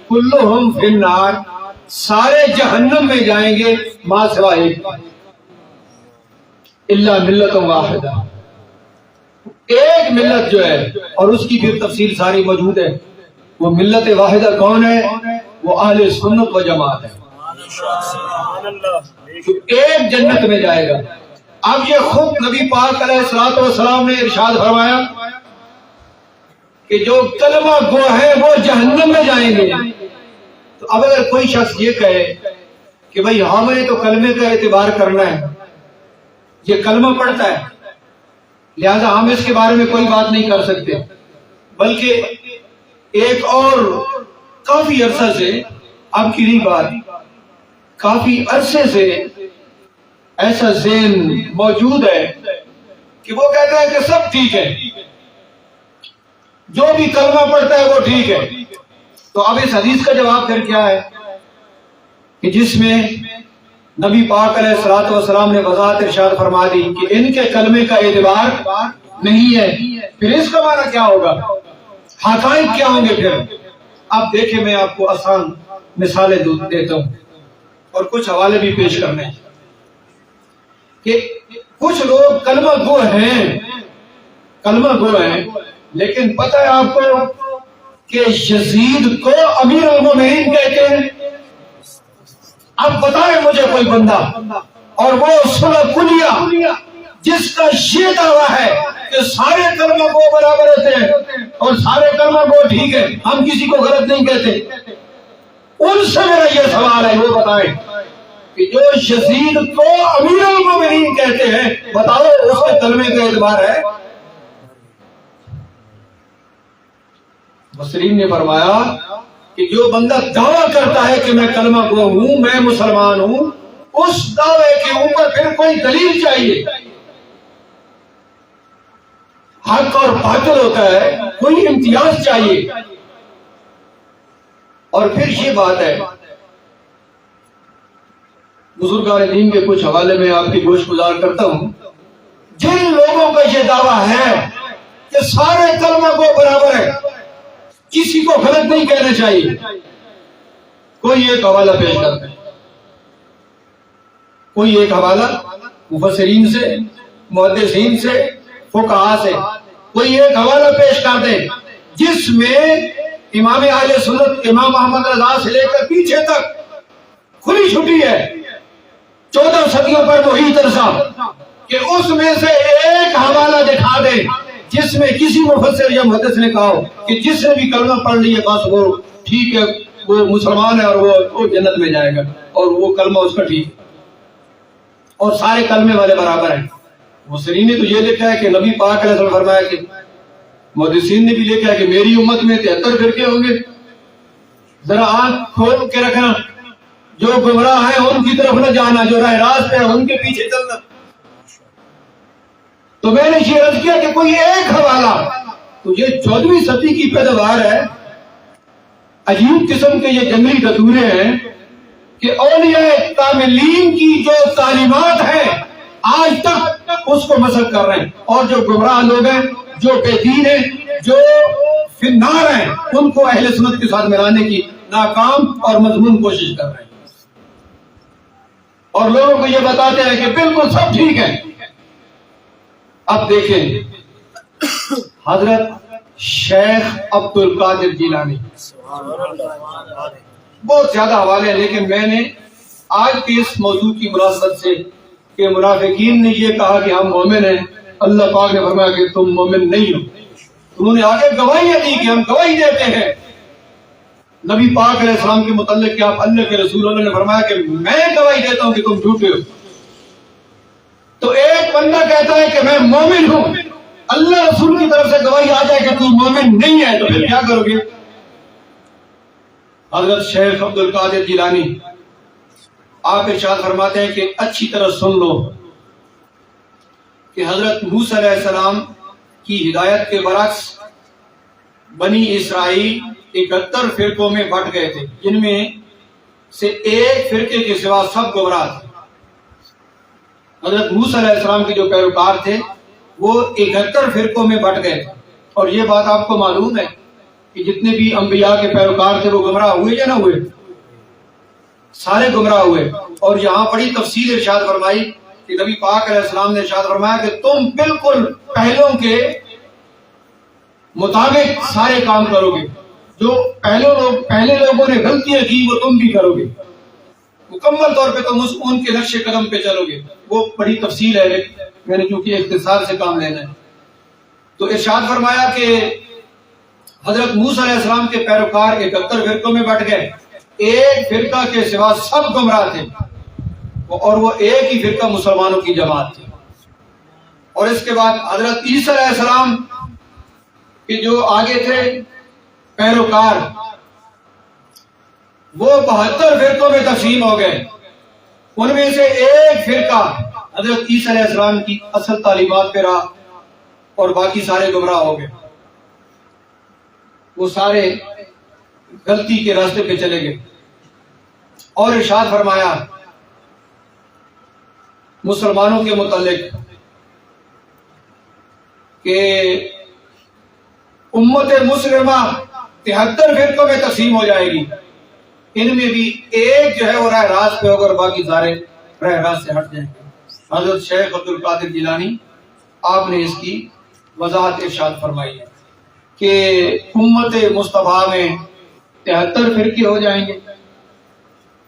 کلہم فی النار، سارے جہنم میں جائیں گے ما سوا ایک، الا ملت واحدہ، ایک ملت جو ہے، اور اس کی بھی تفصیل ساری موجود ہے. وہ ملت واحدہ کون ہے؟ وہ اہل سنت و جماعت ہے، جو ایک جنت میں جائے گا. اب یہ خود نبی پاک علیہ الصلوۃ والسلام نے ارشاد فرمایا کہ جو کلمہ گو ہے وہ جہنم میں جائیں گے. تو اب اگر کوئی شخص یہ کہے کہ بھئی ہم نے تو کلمے کا اعتبار کرنا ہے، یہ کلمہ پڑھتا ہے لہذا ہم اس کے بارے میں کوئی بات نہیں کر سکتے، بلکہ ایک اور کافی عرصہ سے، اب کی نہیں بات، کافی عرصے سے ایسا ذہن موجود ہے کہ وہ کہتا ہے کہ سب ٹھیک ہے، جو بھی کلمہ پڑھتا ہے وہ ٹھیک ہے. تو اب اس حدیث کا جواب پھر کیا ہے کہ جس میں نبی پاک علیہ الصلوۃ والسلام نے وضاحت ارشاد فرما دی کہ ان کے کلمے کا اعتبار نہیں ہے، پھر اس کا معنی کیا ہوگا، حقائق کیا ہوں گے پھر؟ اب دیکھیں میں آپ کو آسان مثالیں دیتا ہوں اور کچھ حوالے بھی پیش کرنے ہیں کہ کچھ لوگ کلمہ گو ہیں لیکن پتہ ہے آپ کو کہ یزید کو امیر المومنین کہتے ہیں۔ اب بتائیں مجھے کوئی بندہ اور وہ صلح کلیہ جس کا یہ دعویٰ ہے کہ سارے کلمہ گو برابر ہوتے ہیں اور سارے کلمہ گو ٹھیک ہے، ہم کسی کو غلط نہیں کہتے، ان سے میرا یہ سوال ہے، وہ بتائیں کہ جو یزید کو امیر المومنین کہتے ہیں، بتاؤ اس کے کلمے کا اعتبار ہے؟ مفسرین نے فرمایا کہ جو بندہ دعویٰ کرتا ہے کہ میں کلمہ گو ہوں، میں مسلمان ہوں، اس دعوے کے اوپر پھر کوئی دلیل چاہیے۔ حق اور باطل ہوتا ہے، کوئی امتیاز چاہیے۔ اور پھر یہ بات ہے، بزرگان دین کے کچھ حوالے میں آپ کی گوش گزار کرتا ہوں، جن لوگوں کا یہ دعویٰ ہے کہ سارے کلمہ گو برابر ہے، کسی کو غلط نہیں کہنا چاہیے، کوئی ایک حوالہ پیش کرتے ہیں، کوئی ایک حوالہ مفسرین سے، محدثین سے، فقہاء سے، کوئی ایک حوالہ پیش کر دیں جس میں امام اہل سنت امام احمد رضا سے لے کر پیچھے تک کھلی چھٹی ہے، 14 صدیوں پر محیط عرصہ، کہ اس میں سے ایک حوالہ دکھا دیں جس میں کسی مفسر یا محدث نے کہا ہو کہ جس نے بھی کلمہ پڑھ لیا بس وہ ٹھیک ہے، وہ مسلمان ہے اور وہ جنت میں جائے گا اور وہ کلمہ اس کا ٹھیک ہے اور سارے کلمے والے برابر ہیں۔ مفسرین نے تو یہ لکھا ہے کہ نبی پاک علیہ السلام فرمایا کہ، محدثین نے بھی لکھا ہے کہ میری امت میں 73 فرقے ہوں گے، ذرا آنکھ کھول کے رکھنا، جو گمراہ ہیں ان کی طرف نہ جانا، جو راہ راست پہ ان کے پیچھے چلنا۔ تو میں نے یہ عرض کیا کہ کوئی ایک حوالہ، تو یہ 14ویں صدی کی پیداوار ہے، عجیب قسم کے یہ جنگلی دستورے ہیں کہ اولیاء کاملین کی جو تعلیمات ہیں آج تک اس کو مسخ کر رہے ہیں، اور جو گمراہ لوگ ہیں، جو بے دین ہیں، جو فی النار ہیں، ان کو اہل سنت کے ساتھ ملانے کی ناکام اور مضمون کوشش کر رہے ہیں، اور لوگوں کو یہ بتاتے ہیں کہ بالکل سب ٹھیک ہے۔ اب دیکھیں حضرت شیخ عبد القادر جیلانی، بہت زیادہ حوالے ہیں لیکن میں نے آج کی اس موضوع کی مناسبت سے کہ منافقین نے یہ کہا کہ ہم مومن ہیں، اللہ پاک نے فرمایا کہ تم مومن نہیں ہو، انہوں نے آگے گواہیاں دی کہ ہم گواہی دیتے ہیں نبی پاک علیہ السلام کے متعلق کہ آپ اللہ کے رسول، اللہ نے فرمایا کہ میں گواہی دیتا ہوں کہ تم جھوٹے ہو۔ تو ایک بندہ کہتا ہے کہ میں مومن ہوں، اللہ رسول کی طرف سے گواہی آ جائے کہ تم مومن نہیں ہے، تو پھر کیا کرو گے؟ حضرت شیخ عبد القادر جیلانی آپ ارشاد فرماتے ہیں کہ اچھی طرح سن لو کہ حضرت موسیٰ علیہ السلام کی ہدایت کے برعکس بنی اسرائیل 71 فرقوں میں بٹ گئے تھے، جن میں سے ایک فرقے کے سوا سب گمراہ تھے۔ حضرت موسیٰ علیہ السلام کے جو پیروکار تھے وہ 71 فرقوں میں بٹ گئے تھے، اور یہ بات آپ کو معلوم ہے کہ جتنے بھی انبیاء کے پیروکار تھے وہ گمراہ ہوئے یا نہ ہوئے؟ سارے گمراہ ہوئے۔ اور یہاں بڑی تفصیل ارشاد فرمائی کہ نبی پاک علیہ السلام نے ارشاد فرمایا کہ تم بالکل پہلوں کے مطابق سارے کام کرو گے، جو پہلے لوگوں نے غلطیاں کی وہ تم بھی کرو گے، مکمل طور پہ تم ان کے نقش قدم پہ چلو گے۔ وہ بڑی تفصیل ہے، میں نے چونکہ اختصار سے کام لینا ہے۔ تو ارشاد فرمایا کہ حضرت موسیٰ علیہ السلام کے پیروکار 71 فرقوں میں بٹ گئے، ایک فرقہ کے سوا سب گمراہ تھے، اور وہ ایک ہی فرقہ مسلمانوں کی جماعت تھی۔ اور اس کے بعد حضرت عیسیٰ علیہ السلام کے جو آگے تھے پیروکار، وہ 72 فرقوں میں تقسیم ہو گئے، ان میں سے ایک فرقہ حضرت عیسیٰ علیہ السلام کی اصل تعلیمات پہ رہا اور باقی سارے گمراہ ہو گئے، وہ سارے غلطی کے راستے پہ چلے گئے۔ اور ارشاد فرمایا مسلمانوں کے متعلق کہ امت مسلمہ 73 فرقوں میں تقسیم ہو جائے گی، ان میں بھی ایک جو ہے وہ راہ راست پہ ہوگا اور باقی سارے راہ راست سے ہٹ جائیں گے۔ حضرت شیخ عبد القادر جیلانی آپ نے اس کی وضاحت ارشاد فرمائی ہے کہ امت مصطفیٰ میں 73 فرقے ہو جائیں گے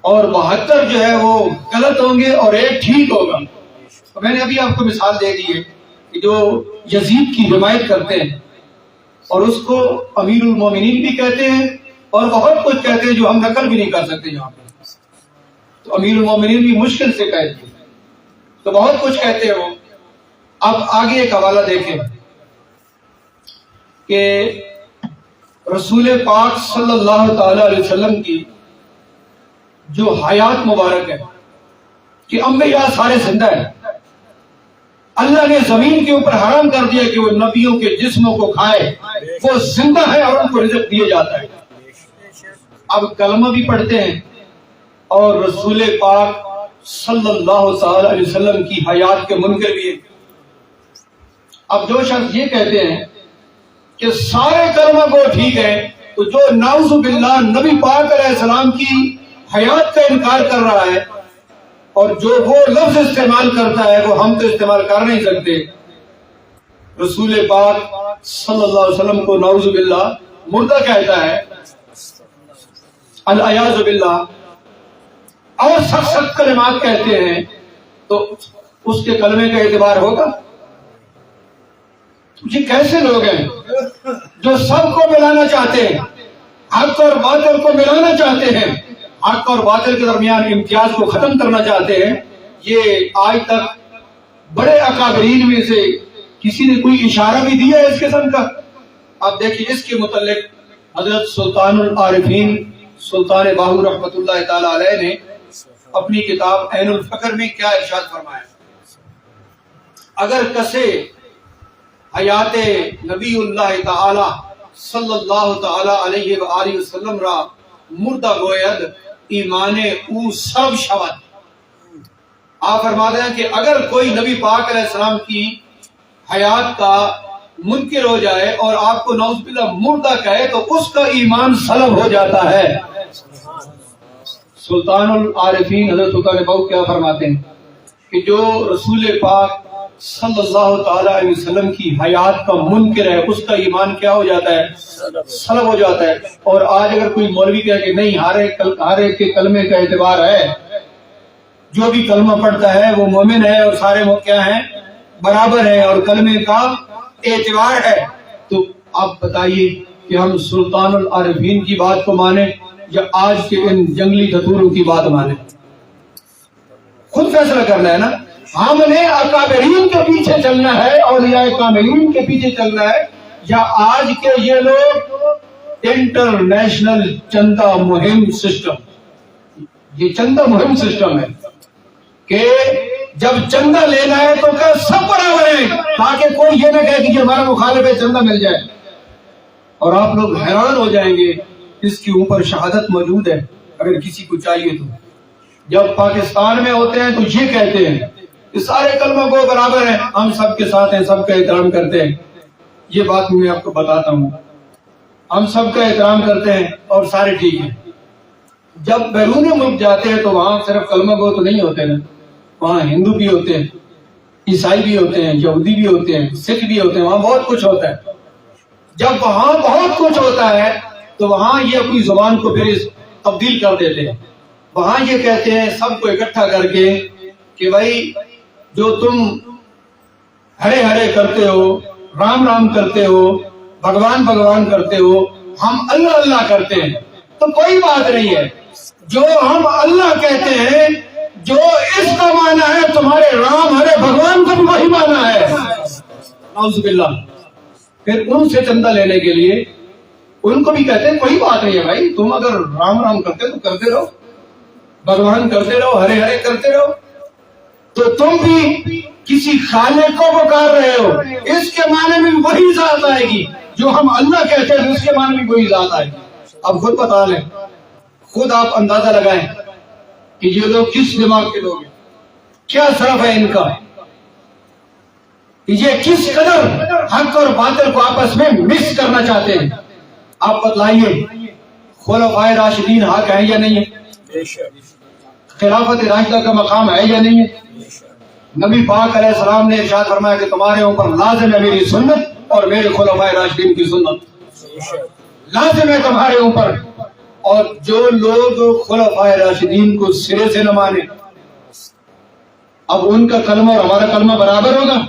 اور 72 جو ہے وہ غلط ہوں گے اور ایک ٹھیک ہوگا۔ میں نے ابھی آپ کو مثال دے دی ہے کہ جو یزید کی حمایت کرتے ہیں اور اس کو امیر المومنین بھی کہتے ہیں اور بہت کچھ کہتے ہیں جو ہم نقل بھی نہیں کر سکتے یہاں پہ، تو امیر المومنین بھی مشکل سے کہتے ہیں، تو بہت کچھ کہتے ہیں وہ۔ اب آگے ایک حوالہ دیکھیں کہ رسول پاک صلی اللہ تعالی علیہ وسلم کی جو حیات مبارک ہے کہ انبیاء سارے زندہ ہیں، اللہ نے زمین کے اوپر حرام کر دیا کہ وہ نبیوں کے جسموں کو کھائے، وہ زندہ ہے اور ان کو رزق دیا جاتا ہے۔ اب کلمہ بھی پڑھتے ہیں اور رسول پاک صلی اللہ تعالی علیہ وسلم کی حیات کے منکر بھی ہیں۔ اب جو شخص یہ کہتے ہیں کہ سارے کلمہ کو ٹھیک ہے، تو جو نعوذ باللہ نبی پاک علیہ السلام کی حیات کا انکار کر رہا ہے اور جو وہ لفظ استعمال کرتا ہے وہ ہم تو استعمال کر نہیں سکتے، رسول پاک صلی اللہ علیہ وسلم کو نعوذ باللہ مردہ کہتا ہے، العیاذ باللہ، اور سخت سخت کلمات کہتے ہیں، تو اس کے کلمے کا اعتبار ہوگا؟ یہ کیسے لوگ ہیں جو سب کو ملانا چاہتے ہیں، حق اور باطل کو ملانا چاہتے ہیں، حق اور باطل کے درمیان امتیاز کو ختم کرنا چاہتے ہیں؟ یہ آج تک بڑے اکابرین میں سے کسی نے کوئی اشارہ بھی دیا ہے اس قسم کا؟ اب دیکھیے اس کے متعلق حضرت سلطان العارفین سلطان باہو رحمۃ اللہ تعالی علیہ نے اپنی کتاب عین الفقر میں کیا ارشاد فرمایا؟ اگر کسے حیات نبی اللہ تعالی صلی اللہ تعالی علیہ وآلہ وسلم را مردہ گوید ایمان او سرب شود۔ آپ فرماتے ہیں کہ اگر کوئی نبی پاک علیہ السلام کی حیات کا منکر ہو جائے اور آپ کو نعوذ باللہ مردہ کہے تو اس کا ایمان سلب ہو جاتا ہے۔ سلطان العارفین حضرت سلطان باہو کیا فرماتے ہیں کہ جو رسول پاک صلی اللہ تعالی علیہ وسلم کی حیات کا منکر ہے اس کا ایمان کیا ہو جاتا ہے؟ سلب ہو جاتا ہے۔ اور آج اگر کوئی مولوی کہے کہ نہیں ہر ایک کے کلمے کا اعتبار ہے، جو بھی کلمہ پڑھتا ہے وہ مومن ہے اور سارے وہ کیا ہیں؟ برابر ہے اور کلمے کا اعتبار ہے، تو آپ بتائیے کہ ہم سلطان العارفین کی بات کو مانیں یا آج کے ان جنگلی دھتوروں کی بات مانیں؟ خود فیصلہ کرنا ہے نا۔ ہم نے اکابرین کے پیچھے چلنا ہے، اولیاء کاملین کے پیچھے چلنا ہے، یا آج کے یہ لوگ انٹرنیشنل چندہ مہم سسٹم؟ یہ چندہ مہم سسٹم ہے کہ جب چندہ لینا ہے تو کہ سب برابر ہیں تاکہ کوئی یہ نہ کہے کہ ہمارا مخالف ہے چندہ مل جائے۔ اور آپ لوگ حیران ہو جائیں گے، اس کے اوپر شہادت موجود ہے اگر کسی کو چاہیے تو۔ جب پاکستان میں ہوتے ہیں تو یہ کہتے ہیں کہ سارے کلمہ کو برابر ہیں، ہم سب کے ساتھ ہیں، سب کا احترام کرتے ہیں۔ یہ بات میں آپ کو بتاتا ہوں، ہم سب کا احترام کرتے ہیں اور سارے ٹھیک ہیں۔ جب بیرون ملک جاتے ہیں تو وہاں صرف کلمہ گو تو نہیں ہوتے نا، وہاں ہندو بھی ہوتے ہیں، عیسائی بھی ہوتے ہیں، یہودی بھی ہوتے ہیں، سکھ بھی ہوتے ہیں، وہاں بہت کچھ ہوتا ہے۔ جب وہاں بہت کچھ ہوتا ہے تو وہاں یہ اپنی زبان کو پھر تبدیل کر دیتے ہیں۔ وہاں یہ کہتے ہیں سب کو اکٹھا کر کے کہ بھائی جو تم ہرے ہرے کرتے ہو، رام رام کرتے ہو، بھگوان بھگوان کرتے ہو، ہم اللہ اللہ کرتے ہیں، تو کوئی بات نہیں ہے۔ جو ہم اللہ کہتے ہیں، جو اس کا معنی ہے تمہارے رام ہرے بھگوان کا بھی وہی معنی ہے۔ نعوذ باللہ۔ پھر ان سے چندہ لینے کے لیے ان کو بھی کہتے ہیں کوئی بات نہیں ہے بھائی، تم اگر رام رام کرتے تو کرتے رہو، بھگوان کرتے رہو، ہرے ہرے کرتے رہو، تو تم بھی کسی خالق کو پکار رہے ہو، اس کے معنی میں بھی وہی ذات آئے گی جو ہم اللہ کہتے ہیں، اس کے معنی میں وہی ذات آئے گی۔ اب خود بتا لیں، خود آپ اندازہ لگائیں کہ یہ لوگ کس دماغ کے لوگ ہیں۔ کیا صرف ہے ان کا، یہ کس قدر حق اور باطل کو آپس میں مکس کرنا چاہتے ہیں. آپ بتلائیے خلفائے راشدین حق ہے یا نہیں ہے؟ خلافت راشدہ کا مقام ہے یا نہیں ہے؟ نبی پاک علیہ السلام نے ارشاد فرمایا کہ تمہارے اوپر لازم ہے میری سنت اور میرے خلفائے راشدین کی سنت، لازم ہے تمہارے اوپر. اور جو لوگ خلفائے راشدین کو سرے سے نہ مانے، اب ان کا کلمہ اور ہمارا کلمہ برابر ہوگا؟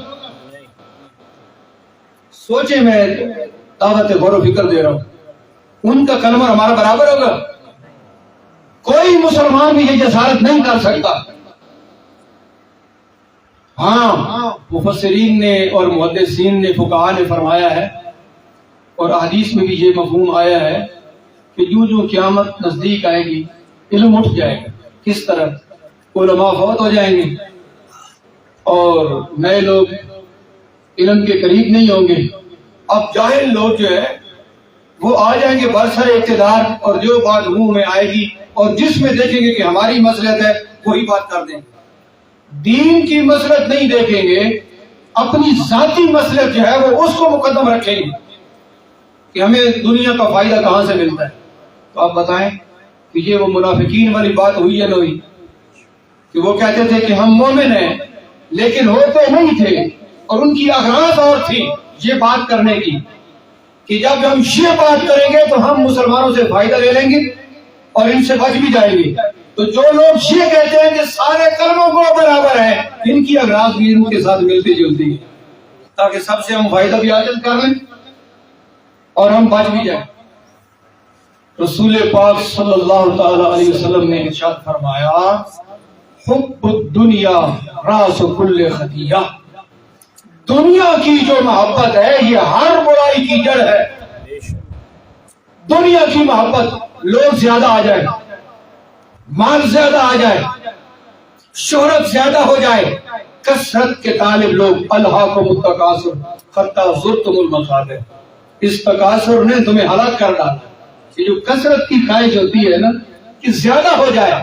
سوچے، میں دعوت غور و فکر دے رہا ہوں. ان کا کلمہ اور ہمارا برابر ہوگا؟ کوئی مسلمان بھی یہ جسارت نہیں کر سکتا. ہاں، مفسرین نے اور محدثین نے، فقہاء نے فرمایا ہے اور حدیث میں بھی یہ مفہوم آیا ہے کہ جو قیامت نزدیک آئے گی علم اٹھ جائے گا. کس طرح؟ علماء فوت ہو جائیں گے اور نئے لوگ علم کے قریب نہیں ہوں گے. اب جاہل لوگ جو ہے وہ آ جائیں گے برسر اقتدار، اور جو بات منہ میں آئے گی اور جس میں دیکھیں گے کہ ہماری مصلحت ہے وہی بات کر دیں گے. دین کی مصلحت نہیں دیکھیں گے، اپنی ذاتی مصلحت جو ہے وہ اس کو مقدم رکھیں گے کہ ہمیں دنیا کا فائدہ کہاں سے ملتا ہے. تو آپ بتائیں کہ یہ وہ منافقین والی بات ہوئی یا نہ ہوئی کہ وہ کہتے تھے کہ ہم مومن ہیں لیکن ہوتے نہیں تھے، اور ان کی اغراض اور تھی یہ بات کرنے کی کہ جب ہم یہ بات کریں گے تو ہم مسلمانوں سے فائدہ لے لیں گے اور ان سے بچ بھی جائیں گے. تو جو لوگ یہ کہتے ہیں کہ سارے کلموں کو برابر ہے، ان کی اغراض بھی ان کے ساتھ ملتی جلتی ہے تاکہ سب سے ہم فائدہ بھی حاصل کر لیں اور ہم بچ بھی جائیں. رسول پاک صلی اللہ تعالی علیہ وسلم نے ارشاد فرمایا، حب الدنیا راس کل خطیہ. دنیا کی جو محبت ہے یہ ہر برائی کی جڑ ہے. دنیا کی محبت، لوگ زیادہ آ جائے، مال زیادہ آ جائے، شہرت زیادہ ہو جائے، کثرت کے طالب لوگ، الہاکم التکاثر حتی زرتم المقابر، اس تکاثر نے تمہیں ہلاک کر ڈالا. یہ جو کثرت کی خواہش ہوتی ہے نا کہ زیادہ ہو جائے،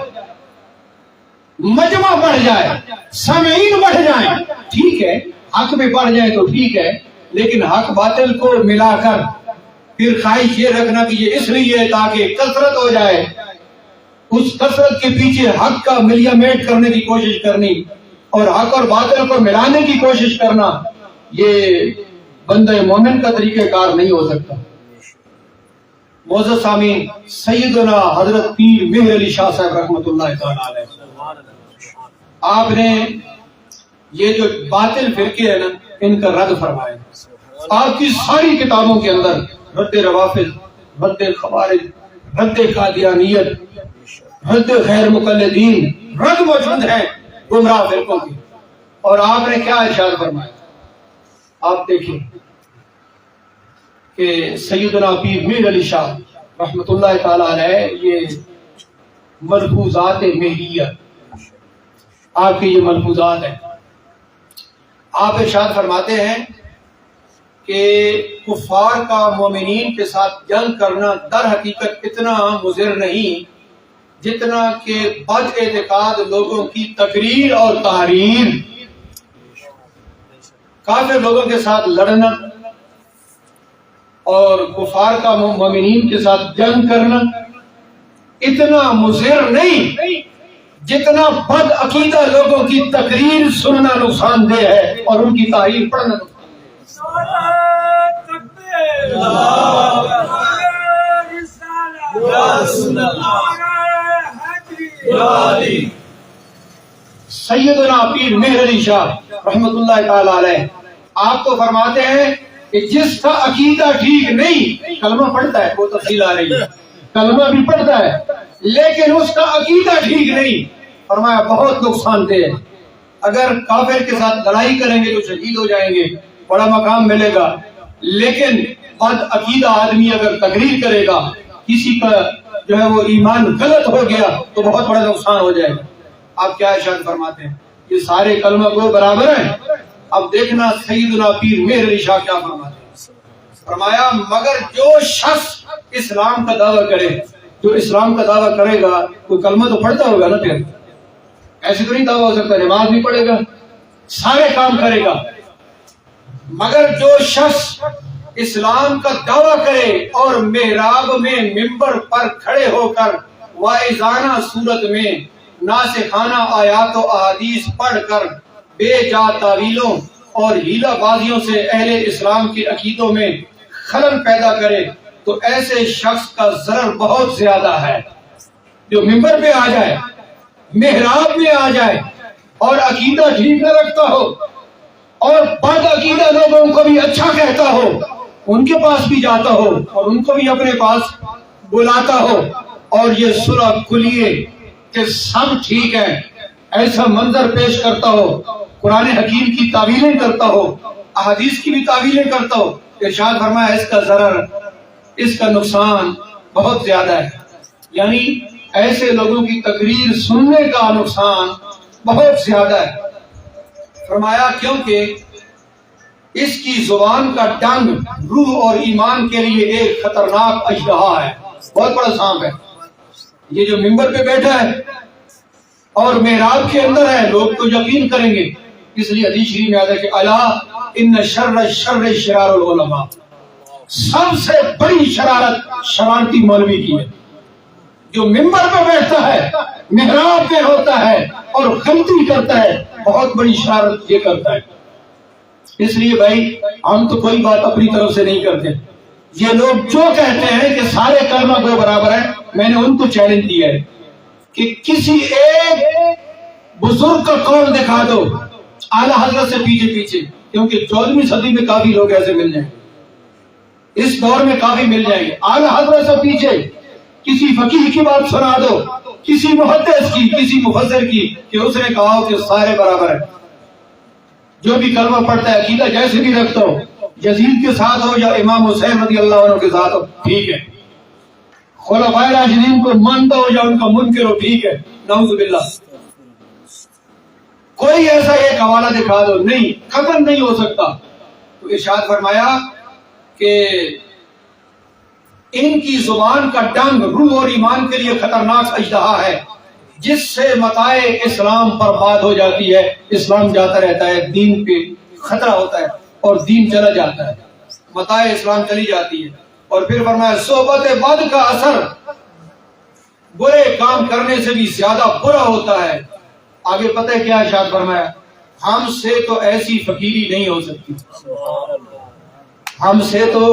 مجمع بڑھ جائے، سامعین بڑھ جائیں، ٹھیک ہے، حق میں بڑھ جائے تو ٹھیک ہے، لیکن حق باطل کو ملا کر پھر خواہش یہ رکھنا کہ یہ اس لیے تاکہ کثرت ہو جائے، اس کثرت کے پیچھے حق کا ملیا میٹ کرنے کی کوشش کرنی اور حق اور باطل کو ملانے کی کوشش کرنا، یہ بندہ مومن کا طریقہ کار نہیں ہو سکتا. معزز سامعین، سیدنا حضرت پیر مہر علی شاہ صاحب رحمۃ اللہ تعالی علیہ، آپ نے یہ جو باطل فرقے ہیں نا ان کا رد فرمایا. آپ کی ساری کتابوں کے اندر رد روافض، رد خوارج، رد قادیانیت، رد غیر مقلدین، رد موجود ہیں گمراہ فرقوں کی. اور آپ نے کیا ارشاد فرمایا؟ آپ دیکھیں کہ سیدنا پیر میر علی شاہ رحمۃ اللہ تعالی علیہ، یہ ملفوظات مہریہ، آپ کی یہ ملفوظات ہیں. آپ ارشاد فرماتے ہیں کہ کفار کا مومنین کے ساتھ جنگ کرنا در حقیقت اتنا مضر نہیں جتنا کہ بد اعتقاد لوگوں کی تقریر اور تحریر. کافر لوگوں کے ساتھ لڑنا اور کفار کا مومنین کے ساتھ جنگ کرنا اتنا مضر نہیں جتنا بد عقیدہ لوگوں کی تقریر سننا نقصان دہ ہے اور ان کی تحریر پڑھنا. سیدنا پیر مہر علی شاہ رحمۃ اللہ تعالی علیہ، آپ تو فرماتے ہیں کہ جس کا عقیدہ ٹھیک نہیں، کلمہ پڑھتا ہے، وہ تفصیل آ رہی ہے، کلمہ بھی پڑھتا ہے لیکن اس کا عقیدہ ٹھیک نہیں، فرمایا بہت نقصان دہ ہے. اگر کافر کے ساتھ لڑائی کریں گے تو شہید ہو جائیں گے، بڑا مقام ملے گا، لیکن بد عقیدہ آدمی اگر تقریر کرے گا، کسی کا جو ہے وہ ایمان غلط ہو گیا تو بہت بڑا نقصان ہو جائے گا. آپ کیا ارشاد فرماتے ہیں؟ یہ سارے کلمہ کو برابر ہیں. اب دیکھنا سیدنا پیر مہر علی شاہ کیا فرماتے ہیں. فرمایا مگر جو شخص اسلام کا دعویٰ کرے، جو اسلام کا دعویٰ کرے گا وہ کلمہ تو پڑھتا ہوگا نا، پھر ایسے تو نہیں دعویٰ ہو سکتا نماز بھی پڑھے گا سارے کام کرے گا، مگر جو شخص اسلام کا دعویٰ کرے اور محراب میں ممبر پر کھڑے ہو کر واعظانہ صورت میں ناسخانہ آیات و احادیث پڑھ کر بے جا تعویلوں اور ہیلہ بازیوں سے اہل اسلام کے عقیدوں میں خلل پیدا کرے تو ایسے شخص کا ضرر بہت زیادہ ہے۔ جو ممبر پہ آ جائے، محراب میں آ جائے اور عقیدہ ٹھیک نہ رکھتا ہو اور بد عقیدہ لوگوں کو بھی اچھا کہتا ہو، ان کے پاس بھی جاتا ہو اور ان کو بھی اپنے پاس بلاتا ہو اور یہ صلح کلیے کہ سب ٹھیک ہے ایسا منظر پیش کرتا ہو، قرآن حکیم کی تعویلیں کرتا ہو، احادیث کی بھی تعویلیں کرتا ہو، ارشاد فرمایا اس کا ضرر، اس کا نقصان بہت زیادہ ہے۔ یعنی ایسے لوگوں کی تقریر سننے کا نقصان بہت زیادہ ہے۔ فرمایا کیونکہ اس کی زبان کا ڈنگ روح اور ایمان کے لیے ایک خطرناک اژدہا ہے، بہت بڑا سانپ ہے۔ یہ جو ممبر پہ بیٹھا ہے اور محراب کے اندر ہے، لوگ تو یقین کریں گے، اس لیے حدیث شریف میں آتا ہے کہ الا ان شر الشر شرار العلماء، سب سے بڑی شرارت شرارتی مولوی کی ہے۔ جو ممبر پہ بیٹھتا ہے، محراب پہ ہوتا ہے اور غلطی کرتا ہے، بہت بڑی شرارت یہ کرتا ہے۔ اس لیے بھائی ہم تو کوئی بات اپنی طرف سے نہیں کرتے، یہ لوگ جو کہتے ہیں کہ سارے کلمہ دو برابر ہیں، میں نے ان کو چیلنج دیا ہے کہ کسی ایک بزرگ کا قول دکھا دو اعلیٰ حضرت سے پیچھے پیچھے، کیونکہ 14ویں صدی میں کافی لوگ ایسے مل جائیں گے، اس دور میں کافی مل جائیں گے۔ اعلیٰ حضرت سے پیچھے کسی فقیہ کی بات سنا دو، کسی محدث کی، کسی مفسر کی، کہ اس نے کہا ہو کہ سارے برابر ہیں، جو بھی کلمہ پڑھتا ہے عقیدہ جیسے بھی رکھتا ہو، یزید کے ساتھ ہو یا امام حسین رضی اللہ عنہ کے ساتھ ہو، ٹھیک ہے، خلفائے راشدین کو مانتا ہو یا ان کا منکر ہو، ٹھیک ہے، نعوذ باللہ۔ کوئی ایسا ایک حوالہ دکھا دو، نہیں، قطعاً نہیں ہو سکتا۔ تو ارشاد فرمایا کہ ان کی زبان کا ڈنگ روح اور ایمان کے لیے خطرناک اژدہا ہے، جس سے متاع اسلام برباد ہو جاتی ہے، اسلام جاتا رہتا ہے، دین پہ خطرہ ہوتا ہے اور دین چلا جاتا ہے، متاع اسلام چلی جاتی ہے۔ اور پھر فرمایا صحبت بد کا اثر برے کام کرنے سے بھی زیادہ برا ہوتا ہے۔ آگے پتہ ہے کیا ارشاد فرمایا؟ ہم سے تو ایسی فقیری نہیں ہو سکتی، ہم سے تو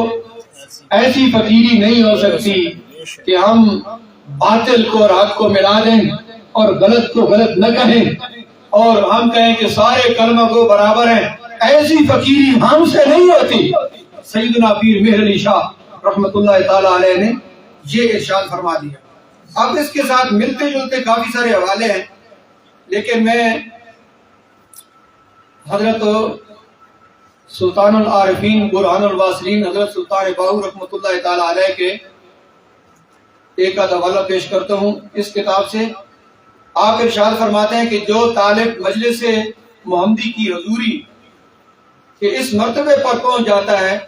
ایسی فقیری نہیں ہو سکتی کہ ہم باطل کو اور حق کو ملا دیں اور غلط کو غلط نہ کہیں اور ہم کہیں کہ سارے کلمہ کو برابر ہیں، ایسی فقیری ہم سے نہیں ہوتی۔ سیدنا پیر مہر علی شاہ رحمۃ اللہ تعالی علیہ نے یہ ارشاد فرما دیا۔ اب اس کے ساتھ ملتے جلتے کافی سارے حوالے ہیں، لیکن میں حضرت سلطان العارفین برہان الواصلین حضرت سلطان باہو رحمۃ اللہ تعالی علیہ کے ایک آدھ حوالہ پیش کرتا ہوں اس کتاب سے۔ آپ ارشاد فرماتے ہیں کہ جو طالب مجلس محمدی کی حضوری کے اس مرتبے پر پہنچ جاتا ہے،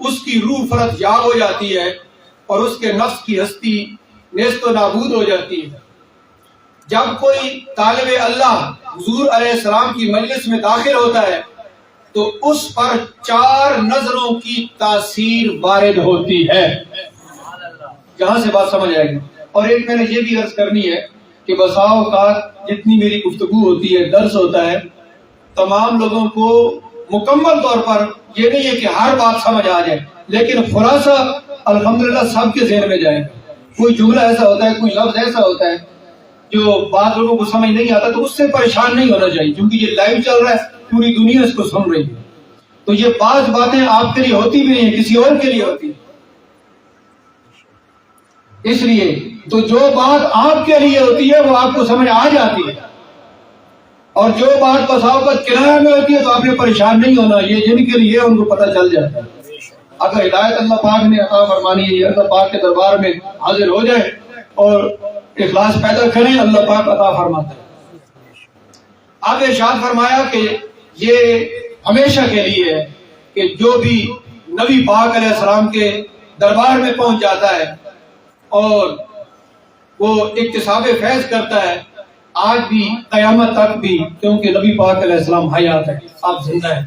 اس کی روح فرت جاگ ہو جاتی ہے اور اس کے نفس کی ہستی نیست و نابود ہو جاتی ہے۔ جب کوئی طالب اللہ حضور علیہ السلام کی مجلس میں داخل ہوتا ہے تو اس پر 4 نظروں کی تاثیر وارد ہوتی ہے۔ جہاں سے بات سمجھ آئے گی۔ اور ایک میں نے یہ بھی عرض کرنی ہے کہ بسا اوقات جتنی میری گفتگو ہوتی ہے، درس ہوتا ہے، تمام لوگوں کو مکمل طور پر یہ نہیں ہے کہ ہر بات سمجھ آ جائے، لیکن خلاصہ الحمدللہ سب کے ذہن میں جائے گا۔ کوئی جملہ ایسا ہوتا ہے، کوئی لفظ ایسا ہوتا ہے جو بعض لوگوں کو سمجھ نہیں آتا، تو اس سے پریشان نہیں ہونا چاہیے، کیونکہ یہ لائیو چل رہا ہے، پوری دنیا اس کو سن رہی ہے۔ تو یہ بعض باتیں آپ کے لیے ہوتی بھی نہیں، کسی اور کے لیے ہوتی ہے۔ اس لیے تو جو بات آپ کے لیے ہوتی ہے وہ آپ کو سمجھ آ جاتی ہے، اور جو بات بسا اوقات کنایہ میں ہوتی ہے تو آپ نے پریشان نہیں ہونا، یہ جن کے لیے ان کو پتہ چل جاتا ہے۔ اگر ہدایت اللہ پاک نے عطا فرمانی ہے، اللہ پاک کے دربار میں حاضر ہو جائے اور اخلاص پیدا کریں، اللہ پاک عطا فرماتا ہے۔ آپ نے ارشاد فرمایا کہ یہ ہمیشہ کے لیے ہے کہ جو بھی نبی پاک علیہ السلام کے دربار میں پہنچ جاتا ہے اور وہ اکتساب فیض کرتا ہے، آج بھی قیامت تک بھی، کیونکہ نبی پاک علیہ السلام حیات ہے، آپ زندہ ہیں،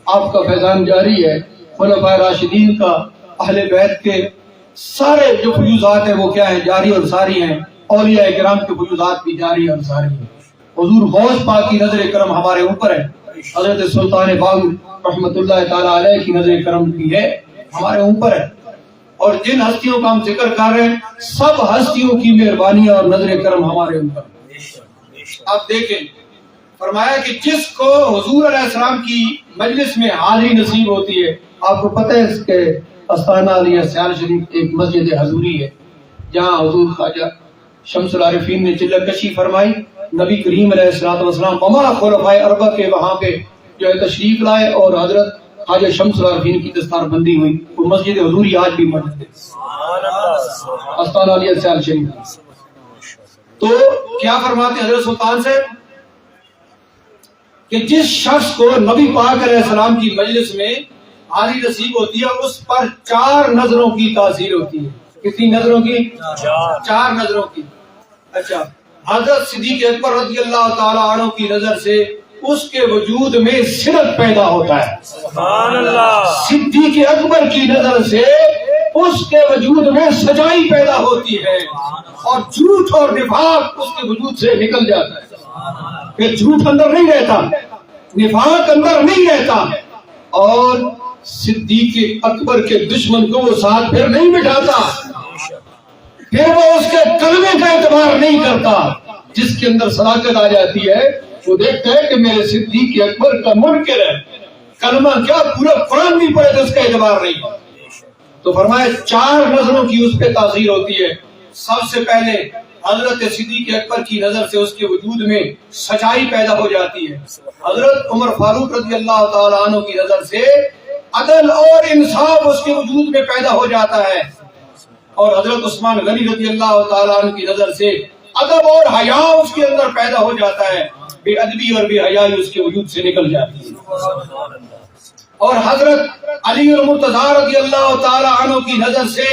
آپ کا فیضان جاری ہے، خلفائے راشدین کا، اہل بیت کے سارے جو فیوزات ہیں وہ کیا ہیں؟ جاری اور ساری ہیں۔ اولیاء کرام کے فیوزات بھی جاری اور ساری ہیں۔ حضور غوث پاک کی نظر کرم ہمارے اوپر ہے، حضرت سلطان باغ رحمت اللہ تعالی علیہ کی نظر کرم بھی ہے ہمارے اوپر ہے، اور جن ہستیوں کا ہم ذکر کر رہے ہیں سب ہستیوں کی مہربانی اور نظر کرم ہمارے اوپر ہے۔ آپ دیکھیں، فرمایا کہ جس کو حضور علیہ السلام کی مجلس میں حاضری نصیب ہوتی ہے، آپ کو پتہ ہے اس کے استانہ علیہ سیال شریف ایک مسجد حضوری ہے جہاں حضور خواجہ شمس العارفین نے چلہ کشی فرمائی، نبی کریم علیہ السلام تمام خلفائے اربعہ کے وہاں پہ جو ہے تشریف لائے اور حضرت خواجہ شمس العارفین کی دستار بندی ہوئی۔ وہ مسجد حضوری آج بھی موجود ہے، استانہ علیہ سیال شریف۔ تو کیا فرماتے ہیں حضرت سلطان سے کہ جس شخص کو نبی پاک علیہ السلام کی مجلس میں حاضری نصیب ہوتی ہے اس پر 4 نظروں کی تاثیر ہوتی ہے۔ کتنی نظروں کی؟ 4 نظروں کی۔ اچھا، حضرت صدیق اکبر رضی اللہ تعالی عنہ کی نظر سے اس کے وجود میں صدق پیدا ہوتا ہے، سبحان اللہ۔ صدیق اکبر کی نظر سے اس کے وجود میں سچائی پیدا ہوتی ہے اور جھوٹ اور نفاق اس کے وجود سے نکل جاتا ہے۔ پھر جھوٹ اندر نہیں رہتا، نفاق اندر نہیں رہتا، اور صدیق اکبر کے دشمن کو وہ ساتھ پھر نہیں بٹھاتا، پھر وہ اس کے کلمے کا اعتبار نہیں کرتا۔ جس کے اندر صداقت آ جاتی ہے وہ دیکھتا ہے کہ میرے صدیق اکبر کا منکر ہے، کلمہ کیا پورا قرآن بھی پڑھے تو اس کا اعتبار نہیں۔ تو فرمایا 4 نظروں کی اس پہ تاثیر ہوتی ہے۔ سب سے پہلے حضرت صدیق اکبر کی نظر سے اس کے وجود میں سچائی پیدا ہو جاتی ہے، حضرت عمر فاروق رضی اللہ تعالیٰ عنہ کی نظر سے عدل اور انصاف اس کے وجود میں پیدا ہو جاتا ہے، اور حضرت عثمان غنی رضی اللہ تعالیٰ عنہ کی نظر سے ادب اور حیا اس کے اندر پیدا ہو جاتا ہے، بے ادبی اور بے حیائی اس کے وجود سے نکل جاتی ہے، اور حضرت علی المرتضیٰ رضی اللہ تعالیٰ عنہ کی نظر سے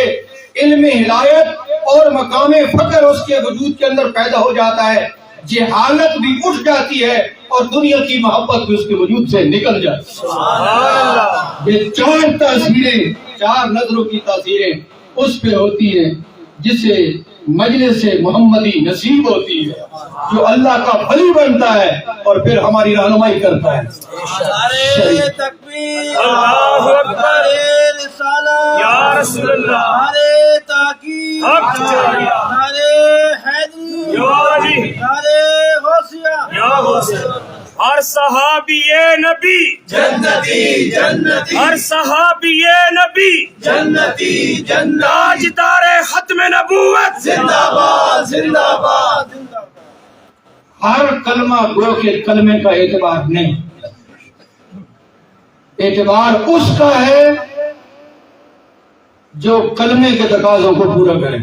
علم ہدایت اور مقام فقر اس کے وجود کے اندر پیدا ہو جاتا ہے، جہالت بھی اٹھ جاتی ہے اور دنیا کی محبت بھی اس کے وجود سے نکل جاتی ہے۔ یہ 4 تاثیریں، 4 نظروں کی تاثیریں اس پہ ہوتی ہیں جسے مجلس محمدی نصیب ہوتی ہے، جو اللہ کا ولی بنتا ہے اور پھر ہماری رہنمائی کرتا ہے۔ نعرہ تکبیر، اللہ اکبر، رسالت یا رسول اللہ، نعرہ تحقیق، نعرہ حیدری، نعرہ غوثیہ یا غوثیہ۔ ہر صحابی نبی جنتی جنتی، ہر صحابی نبی جنتی جنتی، تاجدار ختم نبوت زندہ باد زندہ باد۔ ہر کلمہ گو کے کلمے کا اعتبار نہیں، اعتبار اس کا ہے جو کلمے کے تقاضوں کو پورا کرے۔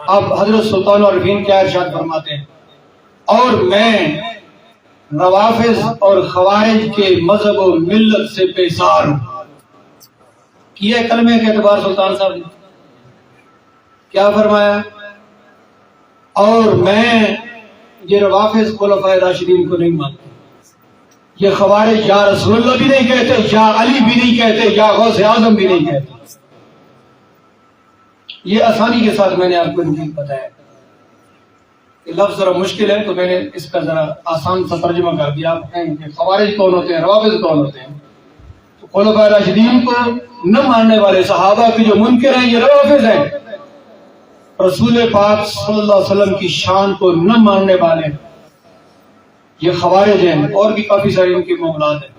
اب حضرت سلطان العارفین کیا ارشاد فرماتے ہیں، اور میں روافض اور خوارج کے مذہب و ملت سے بیزار ہوں۔ کیا کلمے کے اعتبار سلطان صاحب نے کیا فرمایا، اور میں یہ روافض خلفائے راشدین کو نہیں مانتا، یہ خوارج یا رسول اللہ بھی نہیں کہتے، یا علی بھی نہیں کہتے، یا غوث اعظم بھی نہیں کہتے۔ یہ آسانی کے ساتھ میں نے آپ کو انجیل بتایا، لفظ ذرا مشکل ہے تو میں نے اس کا ذرا آسان سا ترجمہ کر دیا۔ آپ کہیں کہ خوارج کون ہوتے ہیں، روافض کون ہوتے ہیں؟ تو خلفائے راشدین کو نہ ماننے والے صحابہ کے جو منکر ہیں یہ روافض ہیں، رسول پاک صلی اللہ علیہ وسلم کی شان کو نہ ماننے والے یہ خوارج ہیں، اور بھی کافی سارے ان کے معاملات ہیں۔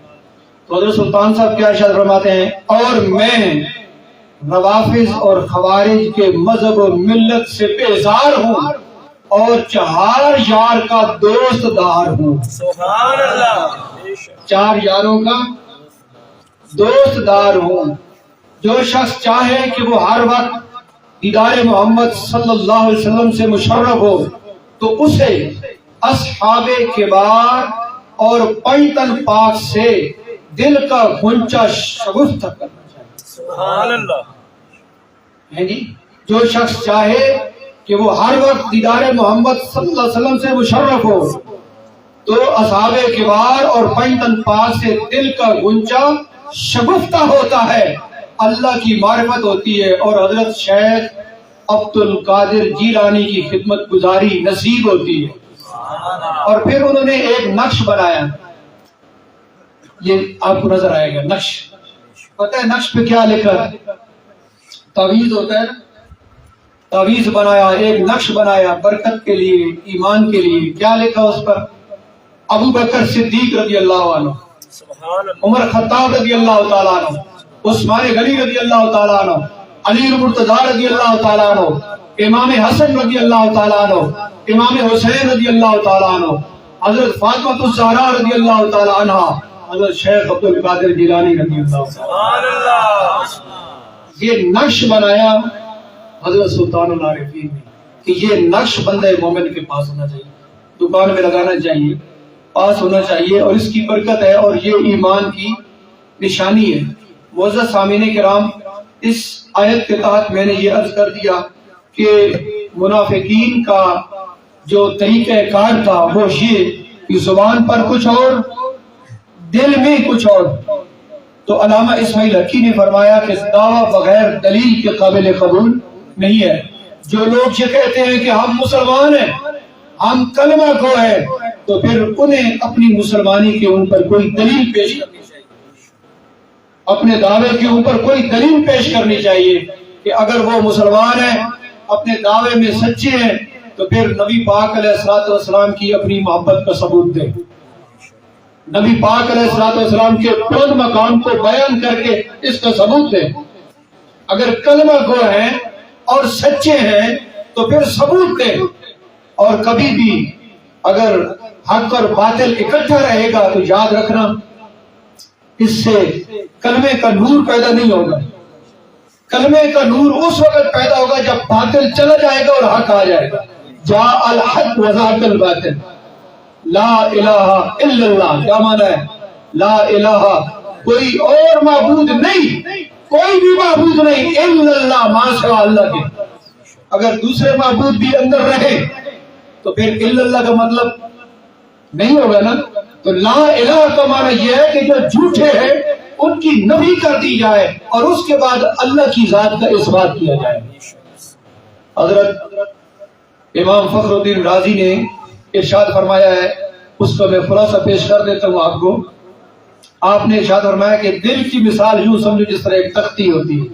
تو حضرت سلطان صاحب کیا ارشاد فرماتے ہیں، اور میں روافض اور خوارج کے مذہب و ملت سے بیزار ہوں اور 4 یار کا دوست دار ہوں۔ سبحان اللہ، 4 یاروں کا دوست دار ہوں۔ جو شخص چاہے کہ وہ ہر وقت دیدار محمد صلی اللہ علیہ وسلم سے مشرف ہو تو اسے اصحاب کبار اور پیتن پاک سے دل کا غنچہ شگفتہ کرنا چاہیے۔ سبحان اللہ، ہے جی، جو شخص چاہے کہ وہ ہر وقت دیدار محمد صلی اللہ علیہ وسلم سے مشرف ہو، تو اصحاب کبار اور پنجتن پاک سے دل کا گنجا شگفتہ ہوتا ہے، اللہ کی معرفت ہوتی ہے، اور حضرت شیخ عبد القادر جیلانی کی خدمت گزاری نصیب ہوتی ہے۔ اور پھر انہوں نے ایک نقش بنایا، یہ آپ کو نظر آئے گا نقش۔ پتہ ہے نقش پہ کیا لکھا ہے؟ تعویذ ہوتا ہے نا، تعویذ بنایا، ایک نقش بنایا برکت کے لیے، ایمان کے لیے۔ کیا لکھا اس پر؟ ابو بکر صدیق رضی اللہ عنہ، عمر خطاب رضی اللہ تعالیٰ عنہ، عثمان غنی رضی اللہ تعالیٰ عنہ، علی المرتضیٰ رضی اللہ تعالیٰ عنہ، امام حسن رضی اللہ تعالیٰ عنہ، امام حسین رضی اللہ تعالیٰ عنہ، حضرت فاطمہ الزہرا رضی اللہ تعالیٰ عنہ، حضرت شیخ عبد القادر جیلانی رضی اللہ تعالیٰ عنہ۔ یہ نقش بنایا حضرت سلطان العارفین نے کہ یہ نقش بندہ مومن کے پاس ہونا چاہیے، دکان میں لگانا چاہیے، پاس ہونا چاہیے، اور اس کی برکت ہے اور یہ ایمان کی نشانی ہے۔ معزز سامعین کرام، اس آیت کے تحت میں نے یہ عرض کر دیا کہ منافقین کا جو طریقہ کار تھا وہ یہ کہ زبان پر کچھ اور دل میں کچھ اور۔ تو علامہ اسماعیل حقی نے فرمایا کہ دعویٰ بغیر دلیل کے قابل قبول نہیں ہے۔ جو لوگ یہ کہتے ہیں کہ ہم مسلمان ہیں، ہم کلمہ گو ہیں، تو پھر انہیں اپنی مسلمانی کے اوپر کوئی دلیل پیش کرنی چاہیے، اپنے دعوے کے اوپر کوئی دلیل پیش کرنی چاہیے کہ اگر وہ مسلمان ہیں، اپنے دعوے میں سچے ہیں، تو پھر نبی پاک علیہ الصلوۃ والسلام کی اپنی محبت کا ثبوت دیں، نبی پاک علیہ الصلوۃ والسلام کے بلند مقام کو بیان کر کے اس کا ثبوت دیں۔ اگر کلمہ گو ہیں اور سچے ہیں تو پھر ثبوت دیں، اور کبھی بھی اگر حق اور باطل اکٹھا رہے گا تو یاد رکھنا اس سے کلمے کا نور پیدا نہیں ہوگا۔ کلمے کا نور اس وقت پیدا ہوگا جب باطل چلا جائے گا اور حق آ جائے گا۔ جاء الحق وزهق الباطل، لا الہ الا اللہ، کیا معنی ہے؟ لا الہ، کوئی اور معبود نہیں، کوئی بھی معبود نہیں، الا اللہ، ما سوا اللہ کے۔ اگر دوسرے معبود بھی اندر رہے تو پھر الا اللہ کا مطلب نہیں ہوگا نا۔ تو لا الہ کا معنی یہ ہے کہ جو جھوٹے ہیں ان کی نفی کر دی جائے اور اس کے بعد اللہ کی ذات کا اثبات کیا جائے۔ حضرت امام فخر الدین رازی نے ارشاد فرمایا ہے، اس کو میں خلاصہ پیش کر دیتا ہوں آپ کو۔ آپ نے ارشاد فرمایا کہ دل کی مثال یوں سمجھو جس طرح ایک تختی ہوتی ہے،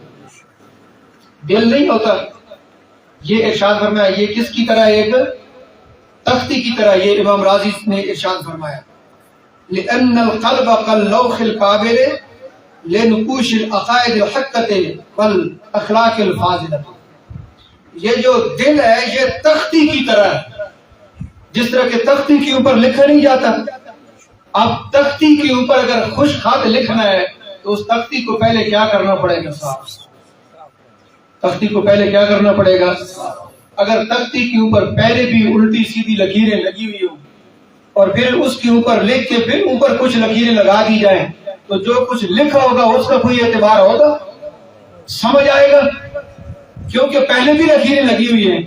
دل نہیں ہوتا۔ یہ ارشاد فرمایا یہ کس کی طرح؟ ایک تختی کی طرح۔ یہ امام رازی نے ارشاد فرمایا لأن القلب كاللوح الكابر لنقوش العقائد الحقة والاخلاق الفاضلة۔ یہ جو دل ہے یہ تختی کی طرح ہے، جس طرح کہ تختی کے اوپر لکھا نہیں جاتا۔ اب تختی کے اوپر اگر خوش خط لکھنا ہے تو اس تختی کو پہلے کیا کرنا پڑے گا؟ صاف۔ تختی کو پہلے کیا کرنا پڑے گا؟ اگر تختی کے اوپر پہلے بھی الٹی سیدھی لکیریں لگی ہوئی ہوں اور پھر اس کے اوپر لکھ کے پھر اوپر کچھ لکیریں لگا دی جائیں تو جو کچھ لکھا ہوگا اس کا کوئی اعتبار ہوگا؟ سمجھ آئے گا؟ کیونکہ پہلے بھی لکیریں لگی ہوئی ہیں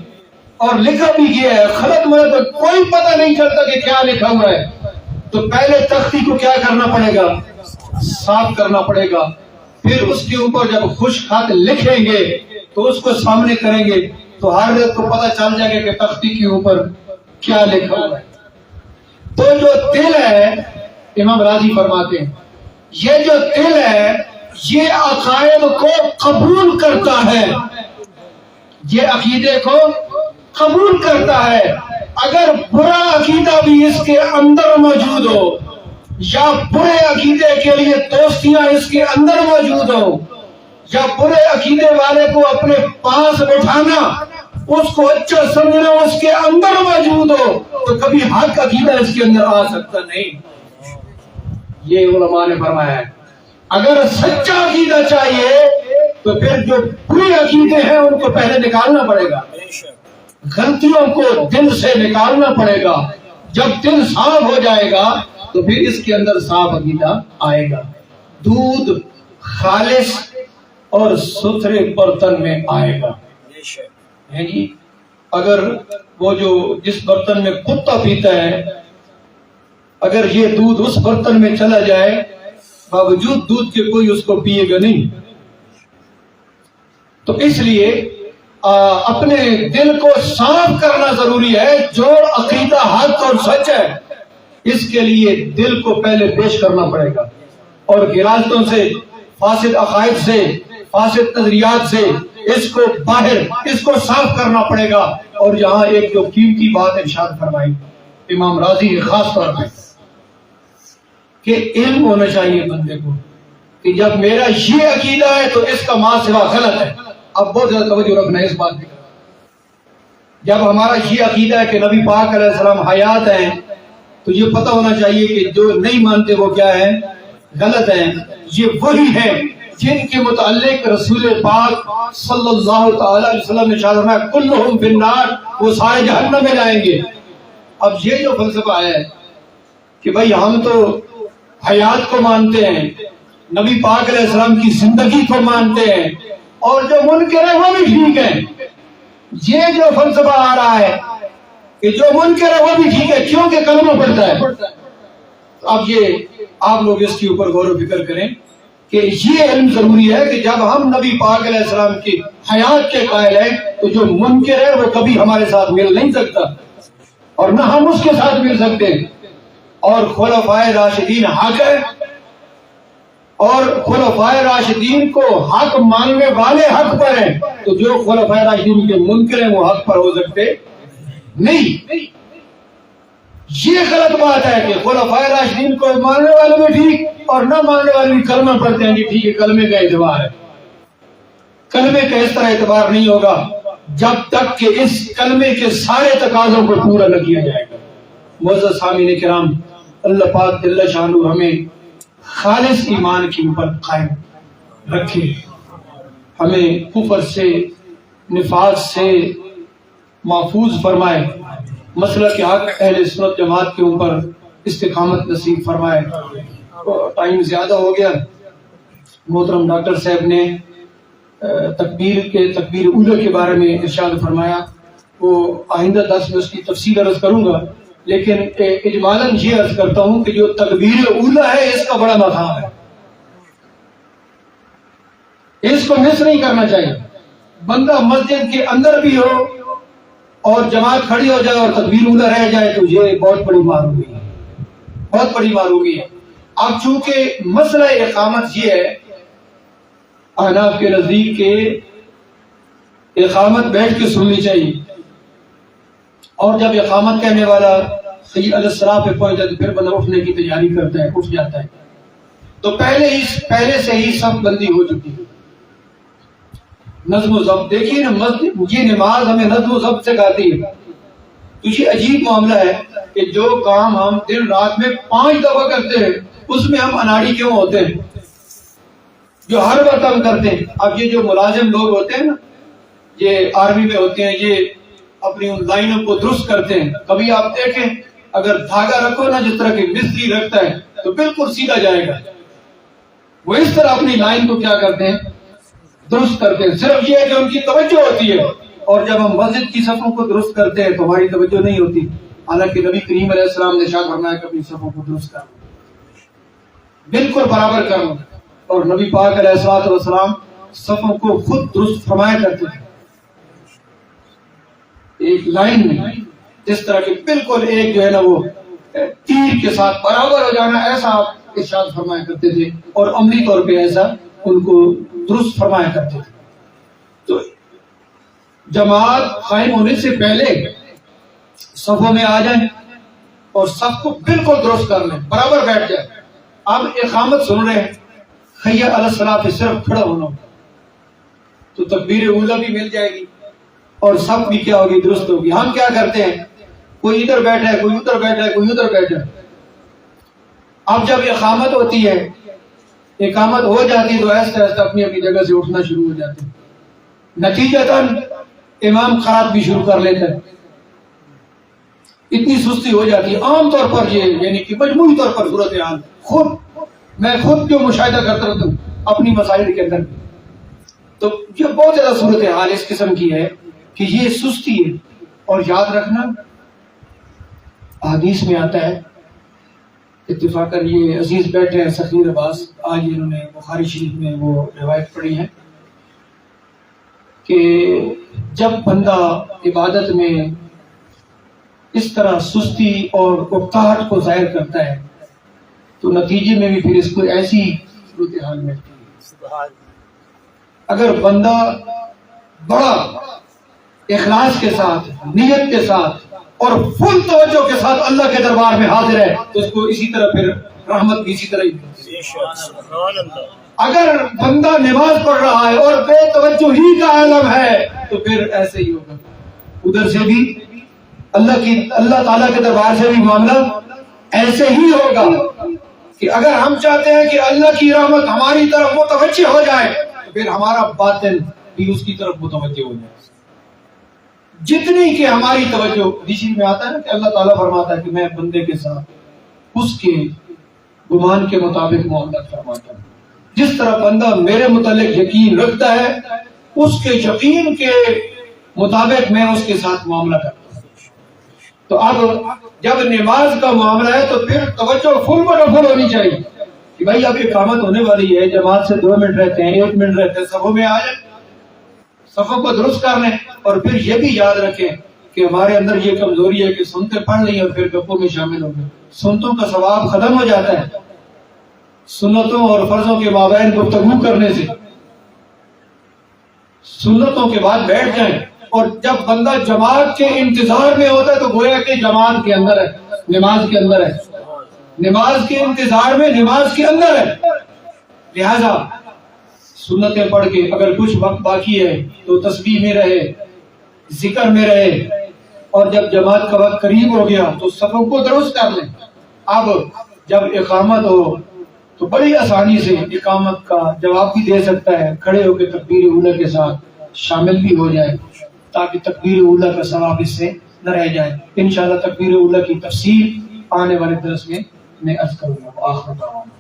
اور لکھا بھی گیا ہے، خلط ملط کوئی پتہ نہیں چلتا کہ کیا لکھا ہوا ہے۔ تو پہلے تختی کو کیا کرنا پڑے گا؟ صاف کرنا پڑے گا۔ پھر اس کے اوپر جب خوش خط لکھیں گے تو اس کو سامنے کریں گے تو ہر ایک کو پتہ چل جائے گا کہ تختی کے اوپر کیا لکھا ہوا ہے۔ تو جو دل ہے، امام راضی فرماتے ہیں یہ جو دل ہے یہ عقائد کو قبول کرتا ہے، یہ عقیدے کو قبول کرتا ہے۔ اگر برا عقیدہ بھی اس کے اندر موجود ہو یا برے عقیدے کے لیے دوستیاں اس کے اندر موجود ہو یا برے عقیدے والے کو اپنے پاس بٹھانا، اس کو اچھا سمجھنا اس کے اندر موجود ہو، تو کبھی حق عقیدہ اس کے اندر آ سکتا نہیں۔ یہ علماء نے فرمایا ہے اگر سچا عقیدہ چاہیے تو پھر جو برے عقیدے ہیں ان کو پہلے نکالنا پڑے گا، غلطیوں کو دل سے نکالنا پڑے گا۔ جب دل صاف ہو جائے گا تو پھر اس کے اندر صاف عقیدہ آئے گا، دودھ خالص اور ستھرے برتن میں آئے گا۔ ہے جی، اگر وہ جو جس برتن میں کتا پیتا ہے اگر یہ دودھ اس برتن میں چلا جائے باوجود دودھ کے کوئی اس کو پیے گا نہیں. تو اس لیے اپنے دل کو صاف کرنا ضروری ہے. جو عقیدہ حق اور سچ ہے اس کے لیے دل کو پہلے پیش کرنا پڑے گا اور غراستوں سے فاسد عقائد سے فاسد نظریات سے اس کو باہر اس کو صاف کرنا پڑے گا. اور یہاں ایک جو قیمتی بات ارشاد فرمائی امام راضی نے خاص طور پہ کہ علم ہونا چاہیے بندے کو کہ جب میرا یہ عقیدہ ہے تو اس کا ماں سوا غلط ہے. اب بہت زیادہ توجہ رکھنا ہے اس بات پہ. جب ہمارا یہ عقیدہ ہے کہ نبی پاک علیہ السلام حیات ہیں تو یہ پتہ ہونا چاہیے کہ جو نہیں مانتے وہ کیا ہے غلط ہیں. یہ وہی ہیں جن کے متعلق رسول پاک صلی اللہ تعالی علیہ وسلم نے ارشاد فرمایا کلہم فی النار، وہ سارے جہنم میں جائیں گے. اب یہ جو فلسفہ ہے کہ بھائی ہم تو حیات کو مانتے ہیں نبی پاک علیہ السلام کی زندگی کو مانتے ہیں اور جو منکر ہے وہ بھی ٹھیک ہے، یہ جو فلسفہ آ رہا ہے کہ جو منکر ہے وہ بھی ٹھیک ہے کیونکہ کلمہ پڑھتا ہے. اب یہ آپ لوگ اس کے اوپر غور و فکر کریں کہ یہ علم ضروری ہے کہ جب ہم نبی پاک علیہ السلام کی حیات کے قائل ہیں تو جو منکر ہے وہ کبھی ہمارے ساتھ مل نہیں سکتا اور نہ ہم اس کے ساتھ مل سکتے. اور خلفائے راشدین حق ہے اور خلفائے راشدین کو حق ماننے والے حق پر ہیں، تو جو خلفائے راشدین کے منکر ہیں وہ حق پر ہو سکتے نہیں. یہ غلط بات ہے کہ خلفائے راشدین کو ماننے والے بھی ٹھیک اور نہ ماننے والے بھی کلمہ پڑھتے ہیں. جی ٹھیک ہے کلمے کا اعتبار ہے، کلمے کا اس طرح اعتبار نہیں ہوگا جب تک کہ اس کلمے کے سارے تقاضوں کو پورا نہ کیا جائے گا. معزز سامعین کرام، اللہ پاک جل شانہ ہمیں خالص ایمان کے اوپر قائم رکھے، ہمیں کفر سے نفاق سے محفوظ فرمائے، مسلک حق اہل سنت جماعت کے اوپر استقامت نصیب فرمائے. ٹائم زیادہ ہو گیا. محترم ڈاکٹر صاحب نے تکبیر اولی کے بارے میں ارشاد فرمایا، وہ آئندہ درس میں اس کی تفصیل عرض کروں گا، لیکن اجمالاً یہ عرض کرتا ہوں کہ جو تکبیر اولی ہے اس کا بڑا مقام ہے، اس کو مس نہیں کرنا چاہیے. بندہ مسجد کے اندر بھی ہو اور جماعت کھڑی ہو جائے اور تکبیر اولی رہ جائے تو یہ بہت بڑی معروفی ہے، بہت بڑی معروفی ہے. اب چونکہ مسئلہ اقامت یہ ہے احناف کے نزدیک کے اقامت بیٹھ کے سننی چاہیے، اور جب اقامت کہنے والا حی علی الصلاۃ پہ پہنچ جائے تو پھر بندہ اٹھنے کی تیاری کرتا ہے، اٹھ جاتا ہے. تو پہلے سے ہی صف بندی ہو چکی ہے، نظم و ضبط. دیکھیے نا مسجد یہ نماز ہمیں نظم و ضبط سکھاتی ہے. تو یہ عجیب معاملہ ہے کہ جو کام ہم دن رات میں 5 دفعہ کرتے ہیں اس میں ہم اناڑی کیوں ہوتے ہیں جو ہر وقت ہم کرتے ہیں. اب یہ جو ملازم لوگ ہوتے ہیں نا، یہ آرمی میں ہوتے ہیں، یہ اپنی ان لائنوں کو درست کرتے ہیں. کبھی آپ دیکھیں اگر دھاگا رکھو نا جس طرح کہ مستری رکھتا ہے تو بالکل سیدھا جائے گا، وہ اس طرح اپنی لائن کو کیا کرتے ہیں درست کرتے ہیں. صرف یہ ہے کہ ان کی توجہ ہوتی ہے، اور جب ہم مسجد کی صفوں کو درست کرتے ہیں تو ہماری توجہ نہیں ہوتی. حالانکہ نبی کریم علیہ السلام نے ارشاد فرمایا کہ اپنی صفوں کو درست کرو، بالکل برابر کرو. اور نبی پاک علیہ الصلوۃ والسلام صفوں کو خود درست فرمایا کرتے تھے، ایک لائن میں جس طرح کہ بالکل ایک جو ہے نا وہ تیر کے ساتھ برابر ہو جانا، ایسا آپ ارشاد فرمایا کرتے تھے اور عملی طور پہ ایسا ان کو درست فرمایا کرتے تھے. تو جماعت قائم ہونے سے پہلے صفوں میں آ جائیں اور صف کو بالکل درست کر لیں، برابر بیٹھ جائیں. اب اقامت سن رہے ہیں، حی علی الصلاۃ پہ صرف کھڑا ہونا تو تکبیر اولی بھی مل جائے گی اور صف بھی کیا ہوگی درست ہوگی. ہم کیا کرتے ہیں، کوئی ادھر بیٹھا ہے، کوئی ادھر بیٹھا ہے، کوئی ادھر بیٹھا ہے. اب جب اقامت ہوتی ہے، اقامت ہو جاتی ہے تو ایسے ایسے اپنی اپنی جگہ سے اٹھنا شروع ہو جاتے ہیں. نتیجتاً امام خراب بھی شروع کر لیتا ہے، اتنی سستی ہو جاتی ہے. عام طور پر یہ یعنی کہ مجموعی طور پر صورتحال میں خود جو مشاہدہ کرتا رہتا ہوں اپنی مسائل کے اندر، تو یہ بہت زیادہ صورتحال اس قسم کی ہے کہ یہ سستی ہے. اور یاد رکھنا حدیث میں آتا ہے، اتفاقاً یہ عزیز بیٹھے ہیں سفیر عباس، آج انہوں نے بخاری شریف میں وہ روایت پڑھی ہے کہ جب بندہ عبادت میں اس طرح سستی اور اکتاہٹ کو ظاہر کرتا ہے تو نتیجے میں بھی پھر اس کو ایسی صورتحال ملتی ہے۔ اگر بندہ بڑا اخلاص کے ساتھ، نیت کے ساتھ اور فل توجہ کے ساتھ اللہ کے دربار میں حاضر ہے تو اس کو اسی طرح پھر رحمت بھی اسی طرح ہی ملتی ہے۔ اگر بندہ نماز پڑھ رہا ہے اور بے توجہی کا عالم ہے تو پھر ایسے ہی ہوگا، ادھر سے بھی اللہ تعالیٰ کے دربار سے بھی معاملہ ایسے ہی ہوگا کہ اگر ہم چاہتے ہیں کہ اللہ کی رحمت ہماری طرف متوجہ ہو جائے تو پھر ہمارا باطن بھی اس کی طرف متوجہ ہو جائے، جتنی کہ ہماری توجہ۔ حدیث میں آتا ہے نا کہ اللہ تعالیٰ فرماتا ہے کہ میں بندے کے ساتھ اس کے گمان کے مطابق معاملہ فرماتا ہوں، جس طرح بندہ میرے متعلق یقین رکھتا ہے اس کے یقین کے مطابق میں اس کے ساتھ معاملہ کرتا ہوں۔ تو اب جب نماز کا معاملہ ہے تو پھر توجہ فل فل ہونی چاہیے کہ بھائی اب اقامت ہونے والی ہے، جماعت سے 2 منٹ رہتے ہیں، 1 منٹ رہتے ہیں، صفوں میں آ جائیں، صفوں کو درست کر لیں۔ اور پھر یہ بھی یاد رکھیں کہ ہمارے اندر یہ کمزوری ہے کہ سنتے پڑھ لیں اور پھر گپوں میں شامل ہو گئے، سنتوں کا ثواب ختم ہو جاتا ہے۔ سنتوں اور فرضوں کے مابین گفتگو کرنے سے سنتوں کے بعد بیٹھ جائیں، اور جب بندہ جماعت کے انتظار میں ہوتا ہے تو گویا کہ جماعت کے اندر ہے، نماز کے اندر ہے، نماز کے انتظار میں نماز کے اندر ہے۔ لہذا سنتیں پڑھ کے اگر کچھ وقت باقی ہے تو تسبیح میں رہے، ذکر میں رہے، اور جب جماعت کا وقت قریب ہو گیا تو صفوں کو درست کر لیں۔ اب جب اقامت ہو تو بڑی آسانی سے اقامت کا جواب بھی دے سکتا ہے، کھڑے ہو کے تکبیر اولیٰ کے ساتھ شامل بھی ہو جائے تاکہ تکبیر اولیٰ کا ثواب اس سے نہ رہ جائے۔ انشاءاللہ تکبیر اولیٰ کی تفصیل آنے والے درس میں عرض کروں گا۔ آخر دعوانا